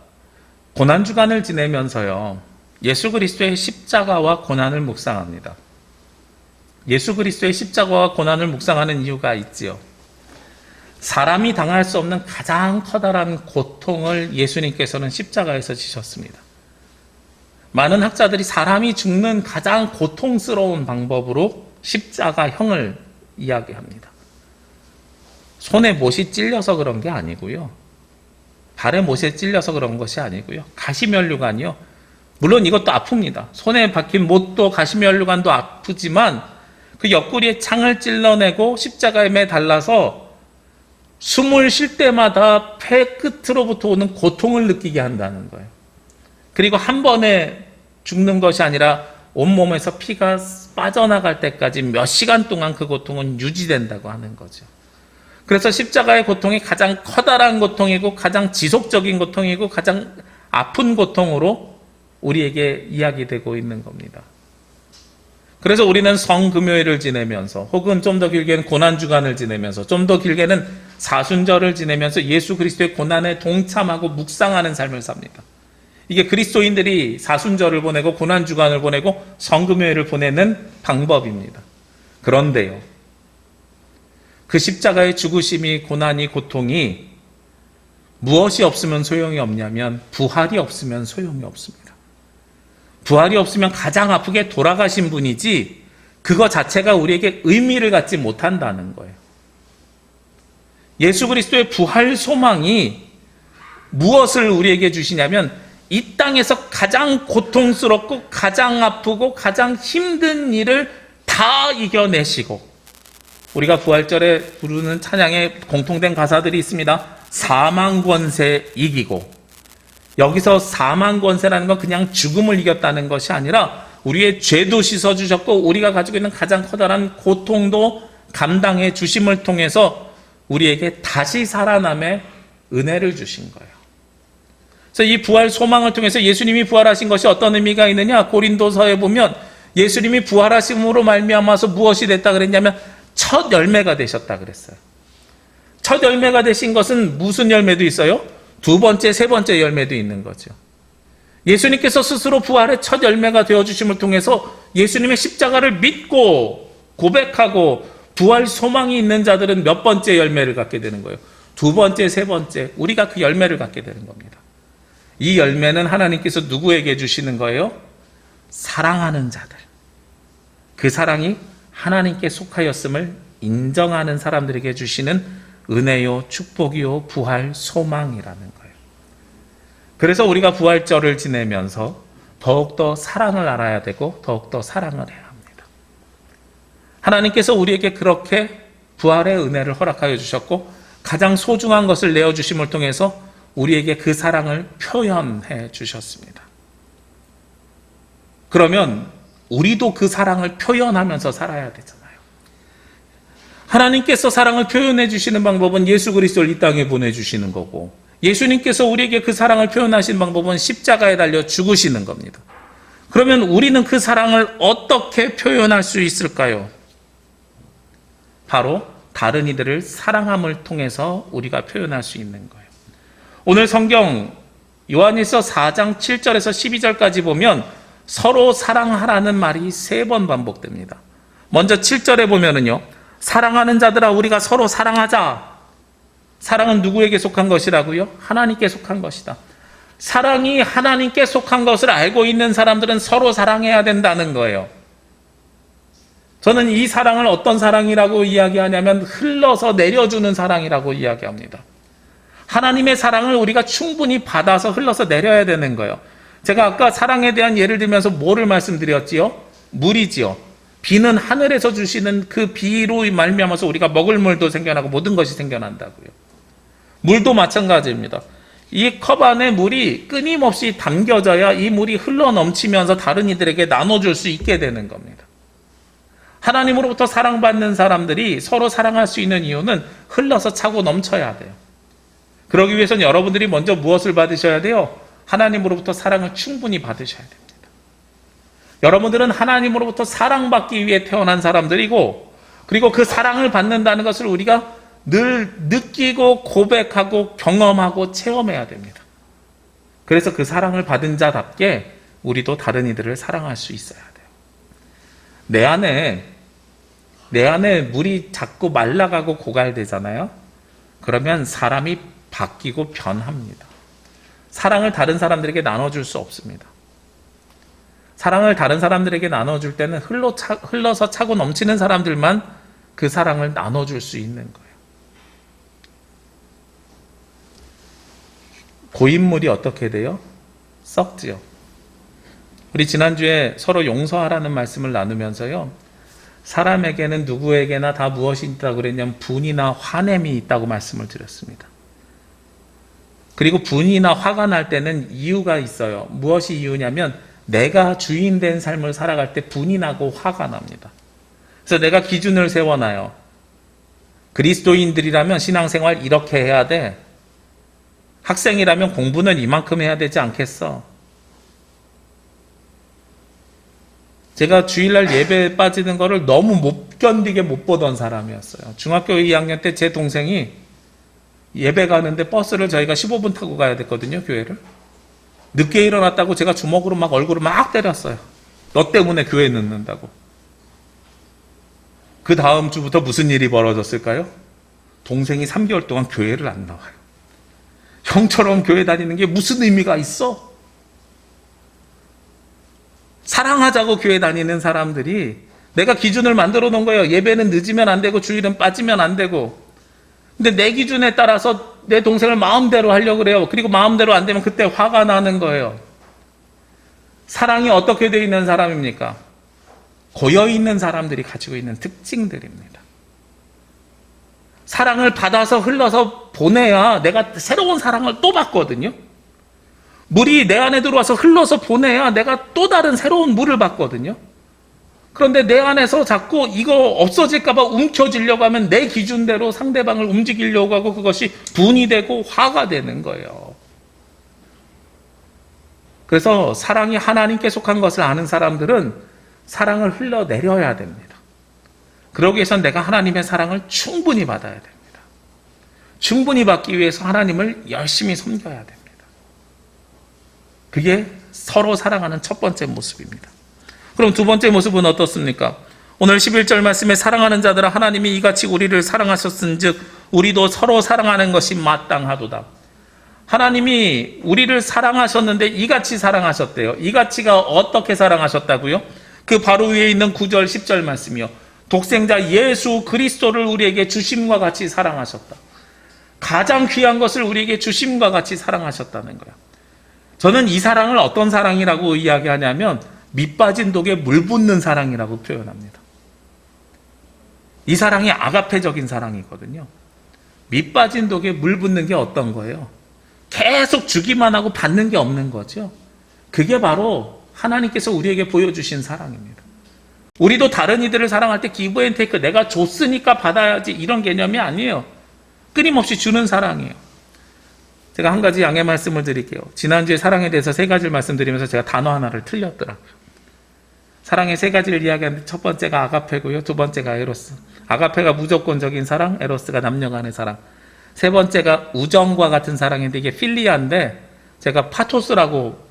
고난주간을 지내면서요, 예수 그리스도의 십자가와 고난을 묵상합니다. 예수 그리스도의 십자가와 고난을 묵상하는 이유가 있지요. 사람이 당할 수 없는 가장 커다란 고통을 예수님께서는 십자가에서 지셨습니다. 많은 학자들이 사람이 죽는 가장 고통스러운 방법으로 십자가형을 이야기합니다. 손에 못이 찔려서 그런 게 아니고요. 발에 못에 찔려서 그런 것이 아니고요. 가시면류관이요. 물론 이것도 아픕니다. 손에 박힌 못도 가시면류관도 아프지만 그 옆구리에 창을 찔러내고 십자가에 매달라서 숨을 쉴 때마다 폐 끝으로부터 오는 고통을 느끼게 한다는 거예요. 그리고 한 번에 죽는 것이 아니라 온몸에서 피가 빠져나갈 때까지 몇 시간 동안 그 고통은 유지된다고 하는 거죠. 그래서 십자가의 고통이 가장 커다란 고통이고 가장 지속적인 고통이고 가장 아픈 고통으로 우리에게 이야기되고 있는 겁니다. 그래서 우리는 성금요일을 지내면서 혹은 좀 더 길게는 고난주간을 지내면서 좀 더 길게는 사순절을 지내면서 예수 그리스도의 고난에 동참하고 묵상하는 삶을 삽니다. 이게 그리스도인들이 사순절을 보내고 고난주간을 보내고 성금요일을 보내는 방법입니다. 그런데요, 그 십자가의 죽으심이, 고난이, 고통이 무엇이 없으면 소용이 없냐면 부활이 없으면 소용이 없습니다. 부활이 없으면 가장 아프게 돌아가신 분이지 그거 자체가 우리에게 의미를 갖지 못한다는 거예요. 예수 그리스도의 부활 소망이 무엇을 우리에게 주시냐면 이 땅에서 가장 고통스럽고 가장 아프고 가장 힘든 일을 다 이겨내시고, 우리가 부활절에 부르는 찬양에 공통된 가사들이 있습니다. 사망 권세 이기고, 여기서 사망 권세라는 건 그냥 죽음을 이겼다는 것이 아니라 우리의 죄도 씻어주셨고 우리가 가지고 있는 가장 커다란 고통도 감당해 주심을 통해서 우리에게 다시 살아남의 은혜를 주신 거예요. 그래서 이 부활 소망을 통해서 예수님이 부활하신 것이 어떤 의미가 있느냐, 고린도서에 보면 예수님이 부활하심으로 말미암아서 무엇이 됐다 그랬냐면 첫 열매가 되셨다 그랬어요. 첫 열매가 되신 것은 무슨 열매도 있어요? 두 번째, 세 번째 열매도 있는 거죠. 예수님께서 스스로 부활의 첫 열매가 되어주심을 통해서 예수님의 십자가를 믿고 고백하고 부활 소망이 있는 자들은 몇 번째 열매를 갖게 되는 거예요? 두 번째, 세 번째, 우리가 그 열매를 갖게 되는 겁니다. 이 열매는 하나님께서 누구에게 주시는 거예요? 사랑하는 자들. 그 사랑이 하나님께 속하였음을 인정하는 사람들에게 주시는 은혜요, 축복이요, 부활 소망이라는 거예요. 그래서 우리가 부활절을 지내면서 더욱더 사랑을 알아야 되고 더욱더 사랑을 해야 합니다. 하나님께서 우리에게 그렇게 부활의 은혜를 허락하여 주셨고 가장 소중한 것을 내어주심을 통해서 우리에게 그 사랑을 표현해 주셨습니다. 그러면 우리도 그 사랑을 표현하면서 살아야 되잖아요. 하나님께서 사랑을 표현해 주시는 방법은 예수 그리스도를 이 땅에 보내주시는 거고, 예수님께서 우리에게 그 사랑을 표현하신 방법은 십자가에 달려 죽으시는 겁니다. 그러면 우리는 그 사랑을 어떻게 표현할 수 있을까요? 바로 다른 이들을 사랑함을 통해서 우리가 표현할 수 있는 거예요. 오늘 성경 요한일서 4장 7절에서 12절까지 보면 서로 사랑하라는 말이 3번 반복됩니다. 먼저 7절에 보면은요, 사랑하는 자들아 우리가 서로 사랑하자. 사랑은 누구에게 속한 것이라고요? 하나님께 속한 것이다. 사랑이 하나님께 속한 것을 알고 있는 사람들은 서로 사랑해야 된다는 거예요. 저는 이 사랑을 어떤 사랑이라고 이야기하냐면 흘러서 내려주는 사랑이라고 이야기합니다. 하나님의 사랑을 우리가 충분히 받아서 흘러서 내려야 되는 거예요. 제가 아까 사랑에 대한 예를 들면서 뭐를 말씀드렸지요? 물이지요. 비는 하늘에서 주시는 그 비로 말미암아서 우리가 먹을 물도 생겨나고 모든 것이 생겨난다고요. 물도 마찬가지입니다. 이 컵 안에 물이 끊임없이 담겨져야 이 물이 흘러 넘치면서 다른 이들에게 나눠줄 수 있게 되는 겁니다. 하나님으로부터 사랑받는 사람들이 서로 사랑할 수 있는 이유는 흘러서 차고 넘쳐야 돼요. 그러기 위해서는 여러분들이 먼저 무엇을 받으셔야 돼요? 하나님으로부터 사랑을 충분히 받으셔야 됩니다. 여러분들은 하나님으로부터 사랑받기 위해 태어난 사람들이고, 그리고 그 사랑을 받는다는 것을 우리가 늘 느끼고 고백하고 경험하고 체험해야 됩니다. 그래서 그 사랑을 받은 자답게 우리도 다른 이들을 사랑할 수 있어야 돼요. 내 안에 물이 자꾸 말라가고 고갈되잖아요. 그러면 사람이 바뀌고 변합니다. 사랑을 다른 사람들에게 나눠줄 수 없습니다. 사랑을 다른 사람들에게 나눠줄 때는 흘러서 차고 넘치는 사람들만 그 사랑을 나눠줄 수 있는 거예요. 고인물이 어떻게 돼요? 썩지요. 우리 지난주에 서로 용서하라는 말씀을 나누면서요, 사람에게는 누구에게나 다 무엇이 있다고 그랬냐면 분이나 화냄이 있다고 말씀을 드렸습니다. 그리고 분이나 화가 날 때는 이유가 있어요. 무엇이 이유냐면 내가 주인된 삶을 살아갈 때 분이 나고 화가 납니다. 그래서 내가 기준을 세워놔요. 그리스도인들이라면 신앙생활 이렇게 해야 돼. 학생이라면 공부는 이만큼 해야 되지 않겠어? 제가 주일날 예배에 빠지는 거를 너무 못 견디게 못 보던 사람이었어요. 중학교 2학년 때 제 동생이 예배 가는데 버스를 저희가 15분 타고 가야 됐거든요, 교회를. 늦게 일어났다고 제가 주먹으로 막 얼굴을 막 때렸어요. 너 때문에 교회 늦는다고. 그 다음 주부터 무슨 일이 벌어졌을까요? 동생이 3개월 동안 교회를 안 나와요. 형처럼 교회 다니는 게 무슨 의미가 있어? 사랑하자고 교회 다니는 사람들이 내가 기준을 만들어 놓은 거예요. 예배는 늦으면 안 되고 주일은 빠지면 안 되고. 근데 내 기준에 따라서 내 동생을 마음대로 하려고 그래요. 그리고 마음대로 안 되면 그때 화가 나는 거예요. 사랑이 어떻게 되어 있는 사람입니까? 고여있는 사람들이 가지고 있는 특징들입니다. 사랑을 받아서 흘러서 보내야 내가 새로운 사랑을 또 받거든요. 물이 내 안에 들어와서 흘러서 보내야 내가 또 다른 새로운 물을 받거든요. 그런데 내 안에서 자꾸 이거 없어질까 봐 움켜쥐려고 하면 내 기준대로 상대방을 움직이려고 하고 그것이 분이 되고 화가 되는 거예요. 그래서 사랑이 하나님께 속한 것을 아는 사람들은 사랑을 흘러내려야 됩니다. 그러기 위해서는 내가 하나님의 사랑을 충분히 받아야 됩니다. 충분히 받기 위해서 하나님을 열심히 섬겨야 됩니다. 그게 서로 사랑하는 첫 번째 모습입니다. 그럼 두 번째 모습은 어떻습니까? 오늘 11절 말씀에 사랑하는 자들아 하나님이 이같이 우리를 사랑하셨은즉 우리도 서로 사랑하는 것이 마땅하도다. 하나님이 우리를 사랑하셨는데 이같이 사랑하셨대요. 이같이가 어떻게 사랑하셨다고요? 그 바로 위에 있는 9절 10절 말씀이요. 독생자 예수 그리스도를 우리에게 주심과 같이 사랑하셨다. 가장 귀한 것을 우리에게 주심과 같이 사랑하셨다는 거예요. 저는 이 사랑을 어떤 사랑이라고 이야기하냐면 밑빠진 독에 물 붓는 사랑이라고 표현합니다. 이 사랑이 아가페적인 사랑이거든요. 밑빠진 독에 물 붓는 게 어떤 거예요? 계속 주기만 하고 받는 게 없는 거죠. 그게 바로 하나님께서 우리에게 보여주신 사랑입니다. 우리도 다른 이들을 사랑할 때 기브 앤 테이크, 내가 줬으니까 받아야지 이런 개념이 아니에요. 끊임없이 주는 사랑이에요. 제가 한 가지 양해 말씀을 드릴게요. 지난주에 사랑에 대해서 세 가지를 말씀드리면서 제가 단어 하나를 틀렸더라고요. 사랑의 세 가지를 이야기하는데 첫 번째가 아가페고요. 두 번째가 에로스. 아가페가 무조건적인 사랑, 에로스가 남녀 간의 사랑. 세 번째가 우정과 같은 사랑인데 이게 필리아인데 제가 파토스라고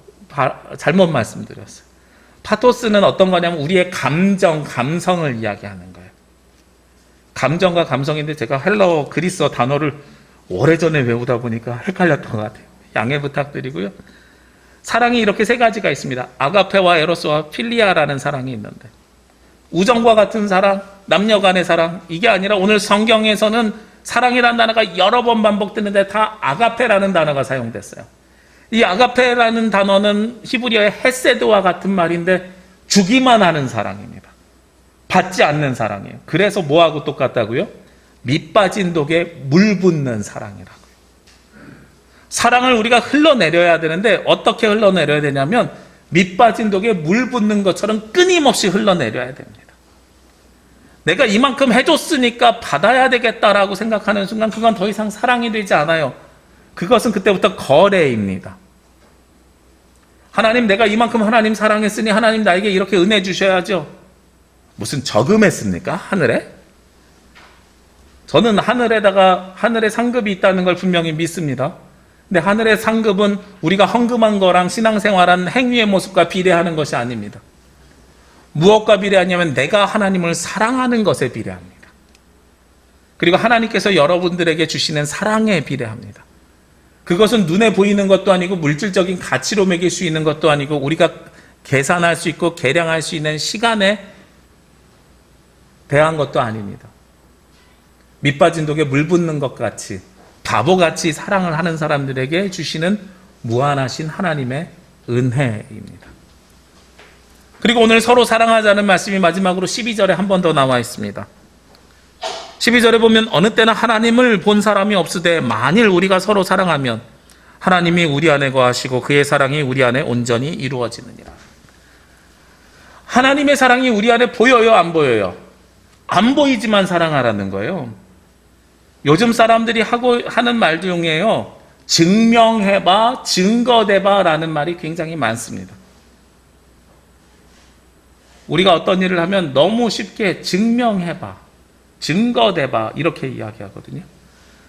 잘못 말씀드렸어요. 파토스는 어떤 거냐면 우리의 감정, 감성을 이야기하는 거예요. 감정과 감성인데 제가 헬라어 그리스어 단어를 오래전에 외우다 보니까 헷갈렸던 것 같아요. 양해 부탁드리고요. 사랑이 이렇게 세 가지가 있습니다. 아가페와 에로스와 필리아라는 사랑이 있는데 우정과 같은 사랑, 남녀 간의 사랑, 이게 아니라 오늘 성경에서는 사랑이라는 단어가 여러 번 반복되는데 다 아가페라는 단어가 사용됐어요. 이 아가페라는 단어는 히브리어의 헤세드와 같은 말인데 주기만 하는 사랑입니다. 받지 않는 사랑이에요. 그래서 뭐하고 똑같다고요? 밑빠진 독에 물 붓는 사랑이라고요. 사랑을 우리가 흘러내려야 되는데 어떻게 흘러내려야 되냐면 밑빠진 독에 물 붓는 것처럼 끊임없이 흘러내려야 됩니다. 내가 이만큼 해줬으니까 받아야 되겠다라고 생각하는 순간 그건 더 이상 사랑이 되지 않아요. 그것은 그때부터 거래입니다. 하나님, 내가 이만큼 하나님 사랑했으니 하나님 나에게 이렇게 은혜 주셔야죠. 무슨 저금했습니까? 하늘에? 저는 하늘에 상급이 있다는 걸 분명히 믿습니다. 근데 하늘의 상급은 우리가 헌금한 거랑 신앙생활한 행위의 모습과 비례하는 것이 아닙니다. 무엇과 비례하냐면 내가 하나님을 사랑하는 것에 비례합니다. 그리고 하나님께서 여러분들에게 주시는 사랑에 비례합니다. 그것은 눈에 보이는 것도 아니고 물질적인 가치로 매길 수 있는 것도 아니고 우리가 계산할 수 있고 계량할 수 있는 시간에 대한 것도 아닙니다. 밑빠진 독에 물 붓는 것 같이 바보같이 사랑을 하는 사람들에게 주시는 무한하신 하나님의 은혜입니다. 그리고 오늘 서로 사랑하자는 말씀이 마지막으로 12절에 한 번 더 나와 있습니다. 12절에 보면 어느 때나 하나님을 본 사람이 없으되 만일 우리가 서로 사랑하면 하나님이 우리 안에 거하시고 그의 사랑이 우리 안에 온전히 이루어지느니라. 하나님의 사랑이 우리 안에 보여요, 안 보여요? 안 보이지만 사랑하라는 거예요. 요즘 사람들이 하는 말 중에요, 증명해봐, 증거대봐 라는 말이 굉장히 많습니다. 우리가 어떤 일을 하면 너무 쉽게 증명해봐, 증거대봐 이렇게 이야기하거든요.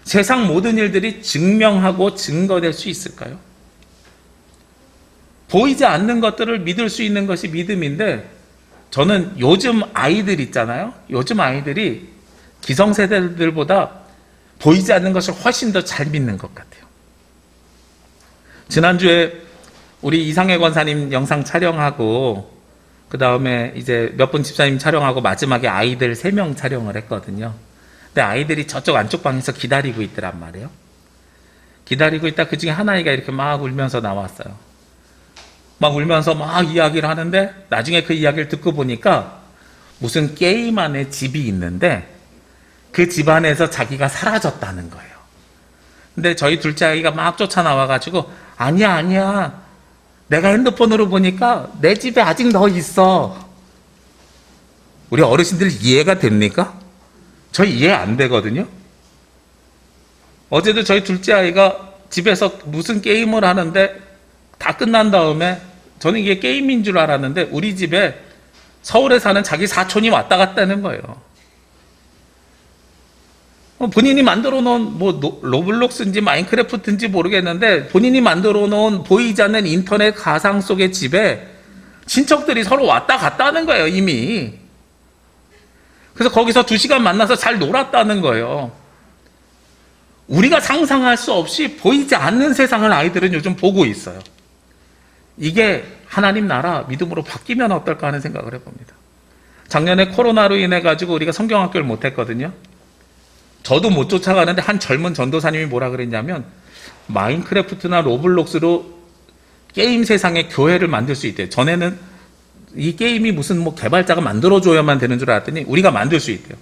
세상 모든 일들이 증명하고 증거될 수 있을까요? 보이지 않는 것들을 믿을 수 있는 것이 믿음인데, 저는 요즘 아이들 있잖아요. 요즘 아이들이 기성세대들보다 보이지 않는 것을 훨씬 더 잘 믿는 것 같아요. 지난주에 우리 이상해 권사님 영상 촬영하고 그 다음에 이제 몇 분 집사님 촬영하고 마지막에 아이들 3명 촬영을 했거든요. 근데 아이들이 저쪽 안쪽 방에서 기다리고 있더란 말이에요. 기다리고 있다 그 중에 한 아이가 이렇게 막 울면서 나왔어요. 막 울면서 막 이야기를 하는데 나중에 그 이야기를 듣고 보니까 무슨 게임 안에 집이 있는데 그 집 안에서 자기가 사라졌다는 거예요. 근데 저희 둘째 아이가 막 쫓아나와가지고 아니야 내가 핸드폰으로 보니까 내 집에 아직 너 있어. 우리 어르신들 이해가 됩니까? 저 이해 안 되거든요. 어제도 저희 둘째 아이가 집에서 무슨 게임을 하는데 다 끝난 다음에 저는 이게 게임인 줄 알았는데 우리 집에 서울에 사는 자기 사촌이 왔다 갔다는 거예요. 본인이 만들어 놓은 로블록스인지 마인크래프트인지 모르겠는데 본인이 만들어 놓은 보이지 않는 인터넷 가상 속의 집에 친척들이 서로 왔다 갔다 하는 거예요, 이미. 그래서 거기서 2시간 만나서 잘 놀았다는 거예요. 우리가 상상할 수 없이 보이지 않는 세상을 아이들은 요즘 보고 있어요. 이게 하나님 나라 믿음으로 바뀌면 어떨까 하는 생각을 해봅니다. 작년에 코로나로 인해 가지고 우리가 성경학교를 못 했거든요. 저도 못 쫓아가는데 한 젊은 전도사님이 뭐라 그랬냐면 마인크래프트나 로블록스로 게임 세상에 교회를 만들 수 있대요. 전에는 이 게임이 무슨 개발자가 만들어줘야만 되는 줄 알았더니 우리가 만들 수 있대요.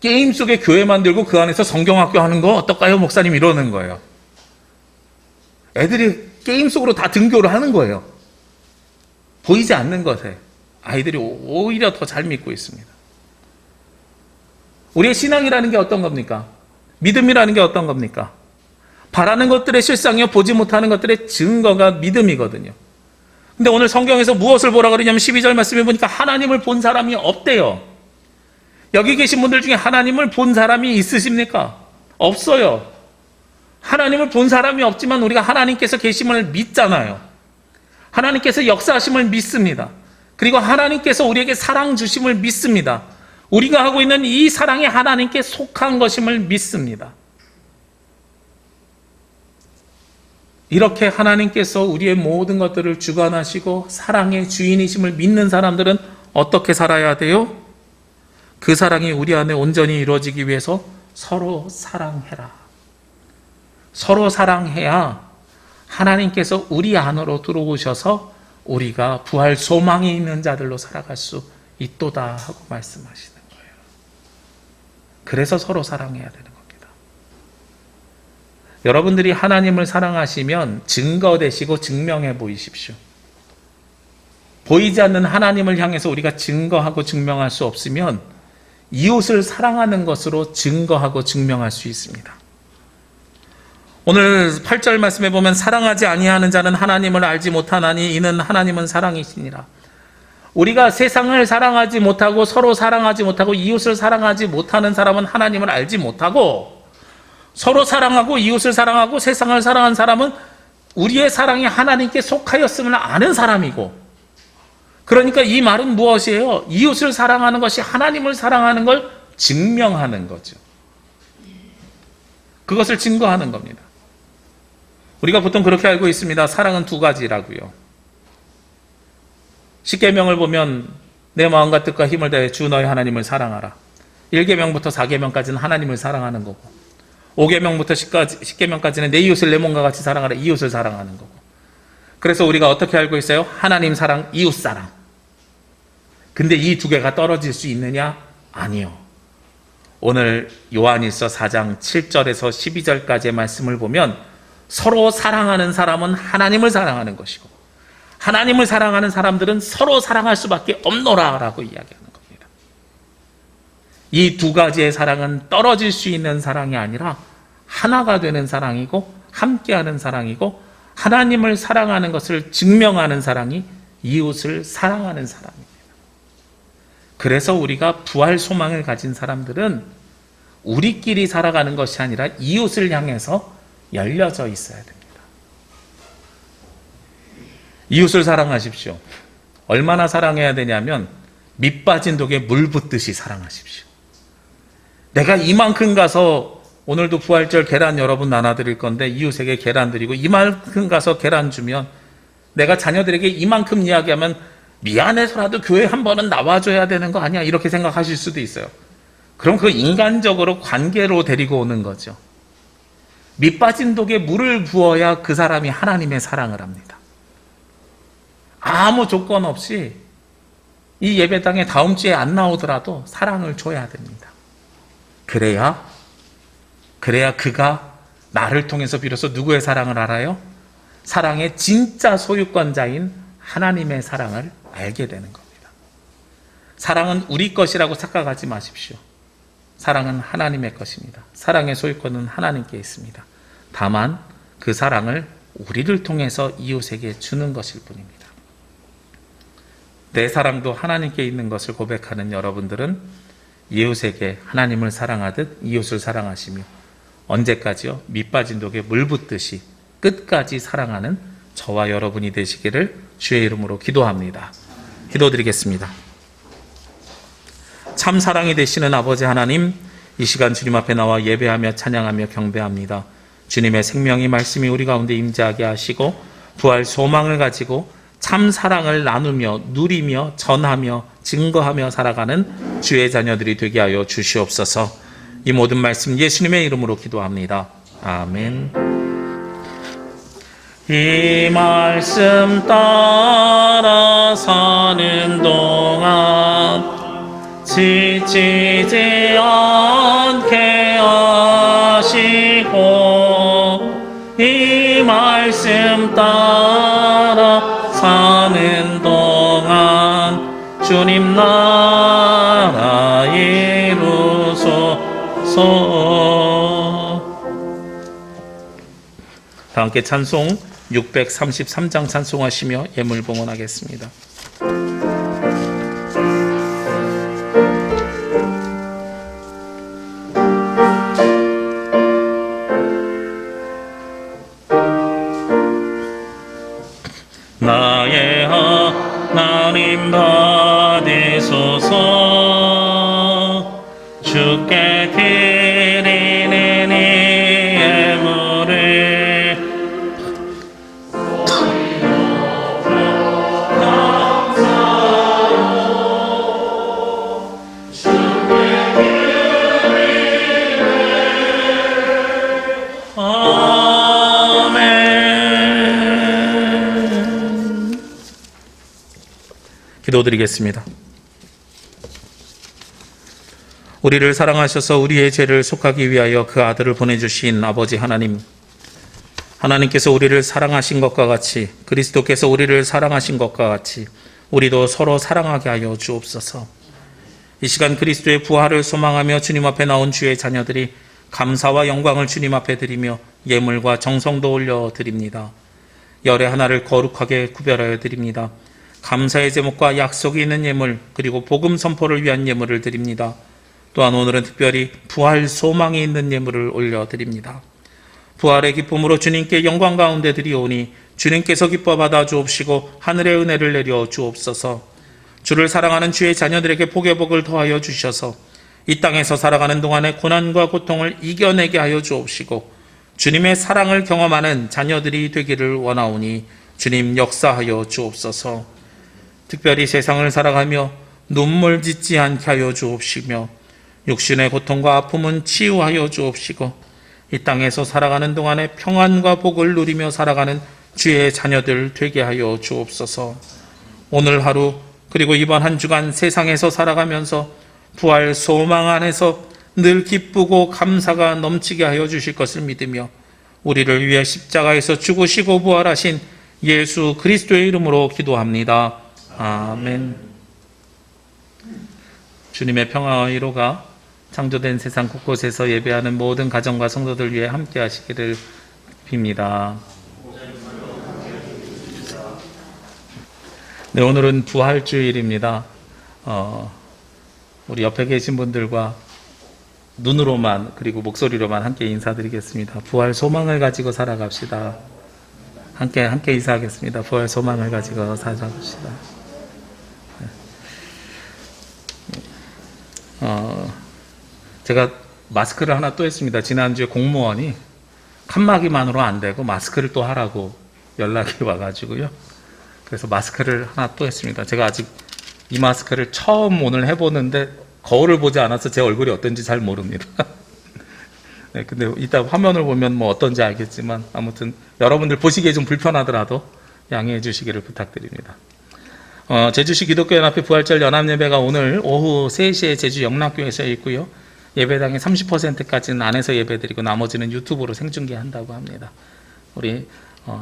게임 속에 교회 만들고 그 안에서 성경학교 하는 거 어떨까요? 목사님 이러는 거예요. 애들이 게임 속으로 다 등교를 하는 거예요. 보이지 않는 것에 아이들이 오히려 더 잘 믿고 있습니다. 우리의 신앙이라는 게 어떤 겁니까? 믿음이라는 게 어떤 겁니까? 바라는 것들의 실상이요, 보지 못하는 것들의 증거가 믿음이거든요. 근데 오늘 성경에서 무엇을 보라 그러냐면 12절 말씀해 보니까 하나님을 본 사람이 없대요. 여기 계신 분들 중에 하나님을 본 사람이 있으십니까? 없어요. 하나님을 본 사람이 없지만 우리가 하나님께서 계심을 믿잖아요. 하나님께서 역사하심을 믿습니다. 그리고 하나님께서 우리에게 사랑 주심을 믿습니다. 우리가 하고 있는 이 사랑이 하나님께 속한 것임을 믿습니다. 이렇게 하나님께서 우리의 모든 것들을 주관하시고 사랑의 주인이심을 믿는 사람들은 어떻게 살아야 돼요? 그 사랑이 우리 안에 온전히 이루어지기 위해서 서로 사랑해라. 서로 사랑해야 하나님께서 우리 안으로 들어오셔서 우리가 부활 소망이 있는 자들로 살아갈 수 있도다 하고 말씀하시는 거예요. 그래서 서로 사랑해야 되는 겁니다. 여러분들이 하나님을 사랑하시면 증거되시고 증명해 보이십시오. 보이지 않는 하나님을 향해서 우리가 증거하고 증명할 수 없으면 이웃을 사랑하는 것으로 증거하고 증명할 수 있습니다. 오늘 8절 말씀에 보면 사랑하지 아니하는 자는 하나님을 알지 못하나니 이는 하나님은 사랑이시니라. 우리가 세상을 사랑하지 못하고 서로 사랑하지 못하고 이웃을 사랑하지 못하는 사람은 하나님을 알지 못하고 서로 사랑하고 이웃을 사랑하고 세상을 사랑한 사람은 우리의 사랑이 하나님께 속하였음을 아는 사람이고, 그러니까 이 말은 무엇이에요? 이웃을 사랑하는 것이 하나님을 사랑하는 걸 증명하는 거죠. 그것을 증거하는 겁니다. 우리가 보통 그렇게 알고 있습니다. 사랑은 두 가지라고요. 십계명을 보면 내 마음과 뜻과 힘을 다해 주 너의 하나님을 사랑하라. 1계명부터 4계명까지는 하나님을 사랑하는 거고, 5계명부터 10계명까지는 내 이웃을 내 몸과 같이 사랑하라. 이웃을 사랑하는 거고. 그래서 우리가 어떻게 알고 있어요? 하나님 사랑, 이웃 사랑. 근데 이 두 개가 떨어질 수 있느냐? 아니요. 오늘 요한일서 4장 7절에서 12절까지의 말씀을 보면 서로 사랑하는 사람은 하나님을 사랑하는 것이고, 하나님을 사랑하는 사람들은 서로 사랑할 수밖에 없노라라고 이야기하는 겁니다. 이 두 가지의 사랑은 떨어질 수 있는 사랑이 아니라 하나가 되는 사랑이고, 함께하는 사랑이고, 하나님을 사랑하는 것을 증명하는 사랑이 이웃을 사랑하는 사랑입니다. 그래서 우리가 부활 소망을 가진 사람들은 우리끼리 살아가는 것이 아니라 이웃을 향해서 열려져 있어야 됩니다. 이웃을 사랑하십시오. 얼마나 사랑해야 되냐면 밑 빠진 독에 물 붓듯이 사랑하십시오. 내가 이만큼 가서, 오늘도 부활절 계란 여러분 나눠드릴 건데 이웃에게 계란 드리고 이만큼 가서 계란 주면, 내가 자녀들에게 이만큼 이야기하면 미안해서라도 교회 한 번은 나와줘야 되는 거 아니야, 이렇게 생각하실 수도 있어요. 그럼 그 인간적으로 관계로 데리고 오는 거죠. 밑 빠진 독에 물을 부어야 그 사람이 하나님의 사랑을 합니다. 아무 조건 없이 이 예배당에 다음 주에 안 나오더라도 사랑을 줘야 됩니다. 그래야 그가 나를 통해서 비로소 누구의 사랑을 알아요? 사랑의 진짜 소유권자인 하나님의 사랑을 알게 되는 겁니다. 사랑은 우리 것이라고 착각하지 마십시오. 사랑은 하나님의 것입니다. 사랑의 소유권은 하나님께 있습니다. 다만 그 사랑을 우리를 통해서 이웃에게 주는 것일 뿐입니다. 내 사랑도 하나님께 있는 것을 고백하는 여러분들은 이웃에게 하나님을 사랑하듯 이웃을 사랑하시며, 언제까지요? 밑 빠진 독에 물 붓듯이 끝까지 사랑하는 저와 여러분이 되시기를 주의 이름으로 기도합니다. 기도드리겠습니다. 참 사랑이 되시는 아버지 하나님, 이 시간 주님 앞에 나와 예배하며 찬양하며 경배합니다. 주님의 생명이 말씀이 우리 가운데 임재하게 하시고, 부활 소망을 가지고 참 사랑을 나누며 누리며 전하며 증거하며 살아가는 주의 자녀들이 되게 하여 주시옵소서. 이 모든 말씀 예수님의 이름으로 기도합니다. 아멘. 이 말씀 따라 사는 동안 지치지 않게 하시고, 이 말씀 따라 사는 동안 주님 나라 이루소서. 다 함께 찬송 633장 찬송하시며 예물 봉헌하겠습니다. 나의 하나님 받으소서. 주께 드리는 이 예물을 아멘. 기도드리겠습니다. 우리를 사랑하셔서 우리의 죄를 속하기 위하여 그 아들을 보내주신 아버지 하나님, 하나님께서 우리를 사랑하신 것과 같이, 그리스도께서 우리를 사랑하신 것과 같이 우리도 서로 사랑하게 하여 주옵소서. 이 시간 그리스도의 부활을 소망하며 주님 앞에 나온 주의 자녀들이 감사와 영광을 주님 앞에 드리며 예물과 정성도 올려드립니다. 열의 하나를 거룩하게 구별하여 드립니다. 감사의 제목과 약속이 있는 예물, 그리고 복음 선포를 위한 예물을 드립니다. 또한 오늘은 특별히 부활 소망이 있는 예물을 올려드립니다. 부활의 기쁨으로 주님께 영광 가운데 드리오니 주님께서 기뻐 받아 주옵시고 하늘의 은혜를 내려 주옵소서. 주를 사랑하는 주의 자녀들에게 복의 복을 더하여 주셔서 이 땅에서 살아가는 동안에 고난과 고통을 이겨내게 하여 주옵시고 주님의 사랑을 경험하는 자녀들이 되기를 원하오니 주님 역사하여 주옵소서. 특별히 세상을 살아가며 눈물 짓지 않게 하여 주옵시며 육신의 고통과 아픔은 치유하여 주옵시고 이 땅에서 살아가는 동안에 평안과 복을 누리며 살아가는 주의 자녀들 되게 하여 주옵소서. 오늘 하루 그리고 이번 한 주간 세상에서 살아가면서 부활 소망 안에서 늘 기쁘고 감사가 넘치게 하여 주실 것을 믿으며 우리를 위해 십자가에서 죽으시고 부활하신 예수 그리스도의 이름으로 기도합니다. 아멘. 주님의 평화와 위로가 창조된 세상 곳곳에서 예배하는 모든 가정과 성도들 위해 함께 하시기를 빕니다. 네, 오늘은 부활주일입니다. 우리 옆에 계신 분들과 눈으로만 그리고 목소리로만 함께 인사드리겠습니다. 부활 소망을 가지고 살아갑시다. 함께 인사하겠습니다. 부활 소망을 가지고 살아갑시다. 제가 마스크를 하나 또 했습니다. 지난주에 공무원이 칸막이만으로 안 되고 마스크를 또 하라고 연락이 와가지고요. 그래서 마스크를 하나 또 했습니다. 제가 아직 이 마스크를 처음 오늘 해보는데 거울을 보지 않아서 제 얼굴이 어떤지 잘 모릅니다. 네, 근데 이따 화면을 보면 뭐 어떤지 알겠지만 아무튼 여러분들 보시기에 좀 불편하더라도 양해해 주시기를 부탁드립니다. 제주시 기독교연합회 부활절 연합예배가 오늘 오후 3시에 제주 영락교에서 있고요. 예배당의 30%까지는 안에서 예배드리고 나머지는 유튜브로 생중계한다고 합니다. 우리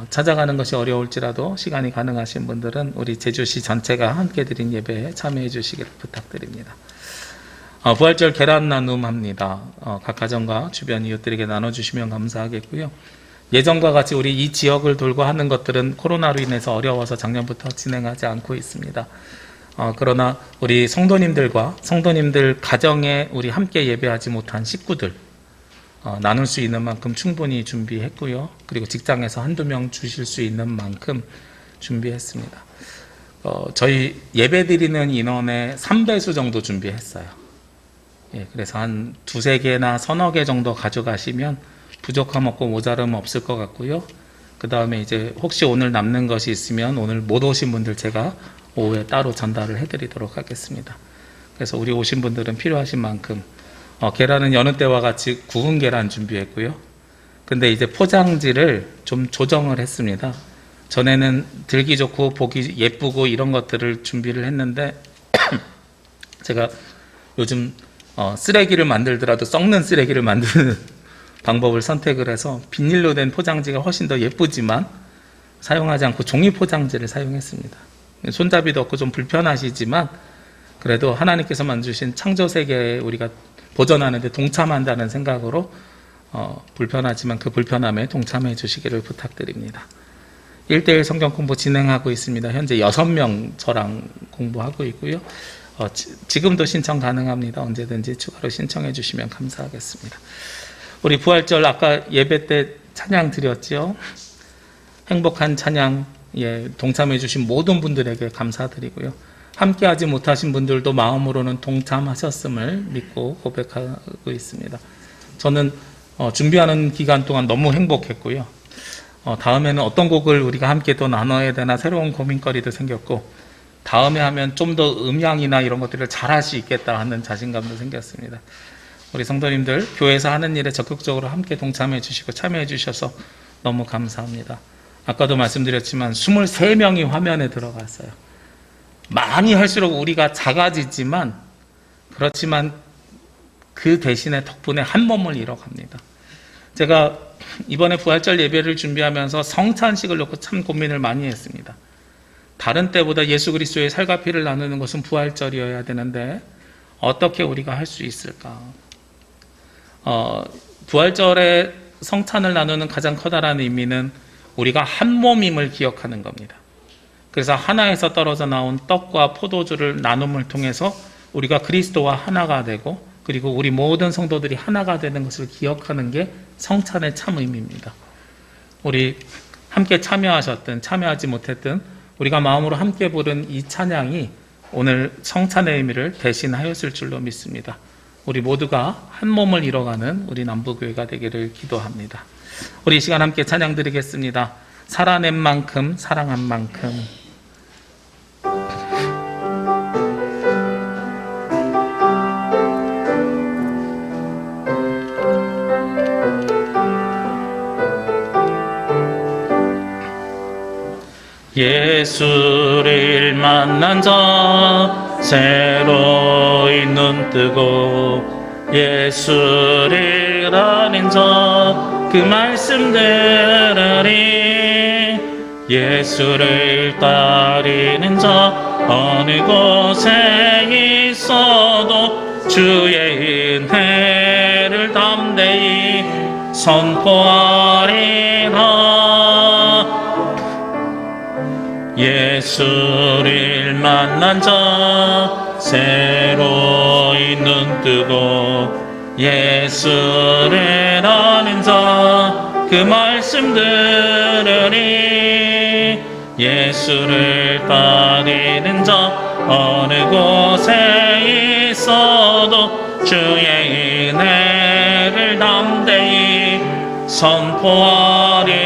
찾아가는 것이 어려울지라도 시간이 가능하신 분들은 우리 제주시 전체가 함께 드린 예배에 참여해 주시기를 부탁드립니다. 부활절 계란 나눔합니다. 각 가정과 주변 이웃들에게 나눠주시면 감사하겠고요. 예전과 같이 우리 이 지역을 돌고 하는 것들은 코로나로 인해서 어려워서 작년부터 진행하지 않고 있습니다. 그러나 우리 성도님들과 성도님들 가정에 우리 함께 예배하지 못한 식구들 나눌 수 있는 만큼 충분히 준비했고요. 그리고 직장에서 한두 명 주실 수 있는 만큼 준비했습니다. 저희 예배 드리는 인원의 3배수 정도 준비했어요. 예, 그래서 한 2-3개나 서너 개 정도 가져가시면 부족함 없고 모자름 없을 것 같고요. 그 다음에 이제 혹시 오늘 남는 것이 있으면 오늘 못 오신 분들 제가 오후에 따로 전달을 해드리도록 하겠습니다. 그래서 우리 오신 분들은 필요하신 만큼 계란은 여느 때와 같이 구운 계란 준비했고요. 근데 이제 포장지를 좀 조정을 했습니다. 전에는 들기 좋고 보기 예쁘고 이런 것들을 준비를 했는데 제가 요즘 쓰레기를 만들더라도 썩는 쓰레기를 만드는 방법을 선택을 해서 비닐로 된 포장지가 훨씬 더 예쁘지만 사용하지 않고 종이 포장지를 사용했습니다. 손잡이도 없고 좀 불편하시지만 그래도 하나님께서만 주신 창조 세계에 우리가 보존하는 데 동참한다는 생각으로 불편하지만 그 불편함에 동참해 주시기를 부탁드립니다. 1:1 성경 공부 진행하고 있습니다. 현재 6명 저랑 공부하고 있고요. 지금도 신청 가능합니다. 언제든지 추가로 신청해 주시면 감사하겠습니다. 우리 부활절 아까 예배 때 찬양 드렸죠. 행복한 찬양 동참해 주신 모든 분들에게 감사드리고요. 함께하지 못하신 분들도 마음으로는 동참하셨음을 믿고 고백하고 있습니다. 저는 준비하는 기간 동안 너무 행복했고요. 다음에는 어떤 곡을 우리가 함께 또 나눠야 되나 새로운 고민거리도 생겼고 다음에 하면 좀 더 음향이나 이런 것들을 잘할 수 있겠다 하는 자신감도 생겼습니다. 우리 성도님들 교회에서 하는 일에 적극적으로 함께 동참해 주시고 참여해 주셔서 너무 감사합니다. 아까도 말씀드렸지만 23명이 화면에 들어갔어요. 많이 할수록 우리가 작아지지만 그렇지만 그 대신에 덕분에 한 몸을 이뤄갑니다. 제가 이번에 부활절 예배를 준비하면서 성찬식을 놓고 참 고민을 많이 했습니다. 다른 때보다 예수 그리스도의 살과 피를 나누는 것은 부활절이어야 되는데 어떻게 우리가 할 수 있을까? 부활절에 성찬을 나누는 가장 커다란 의미는 우리가 한 몸임을 기억하는 겁니다. 그래서 하나에서 떨어져 나온 떡과 포도주를 나눔을 통해서 우리가 그리스도와 하나가 되고 그리고 우리 모든 성도들이 하나가 되는 것을 기억하는 게 성찬의 참 의미입니다. 우리 함께 참여하셨든 참여하지 못했든 우리가 마음으로 함께 부른 이 찬양이 오늘 성찬의 의미를 대신하였을 줄로 믿습니다. 우리 모두가 한 몸을 이뤄가는 우리 남부교회가 되기를 기도합니다. 우리 이 시간 함께 찬양 드리겠습니다. 살아낸 만큼 사랑한 만큼. 예수를 만난 자 새로이 눈 뜨고 예수를 아는 자 그 말씀 들으리. 예수를 따르는 자 어느 곳에 있어도 주의 은혜를 담대히 선포하리라. 예수를 만난 자 새로이 눈 뜨고 예수를 아는 자 그 말씀 들으리. 예수를 따르는 자 어느 곳에 있어도 주의 은혜를 담대히 선포하리라.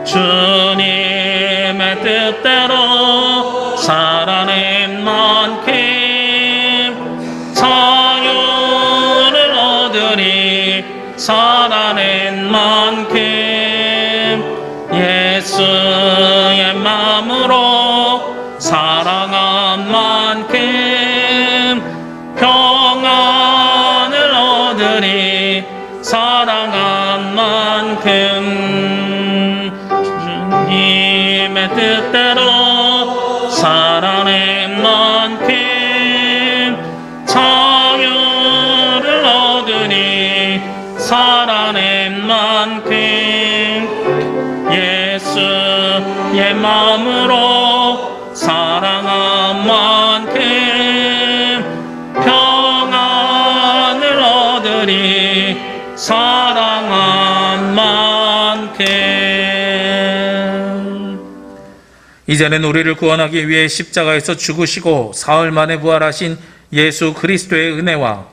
주님의 뜻대로 살아낸 만큼 자유를 얻으리. 살아낸 만큼 예수의 마음으로 사랑한 만큼 평안을 얻으리. 사랑한 만큼 주님의 뜻대로 살아낸 만큼 자유를 얻으니. 살아낸 만큼 예수의 마음으로 사랑한 만큼 평안을 얻으니. 사랑한 만큼. 이제는 우리를 구원하기 위해 십자가에서 죽으시고 사흘 만에 부활하신 예수 그리스도의 은혜와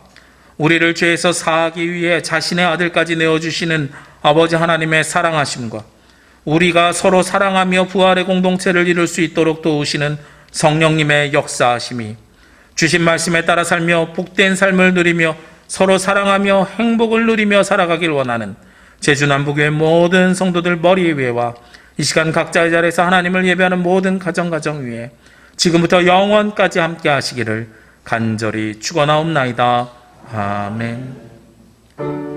우리를 죄에서 사하기 위해 자신의 아들까지 내어주시는 아버지 하나님의 사랑하심과 우리가 서로 사랑하며 부활의 공동체를 이룰 수 있도록 도우시는 성령님의 역사하심이 주신 말씀에 따라 살며 복된 삶을 누리며 서로 사랑하며 행복을 누리며 살아가길 원하는 제주남부교회 모든 성도들 머리 위에와 이 시간 각자의 자리에서 하나님을 예배하는 모든 가정 위에 지금부터 영원까지 함께 하시기를 간절히 축원하옵나이다. 아멘.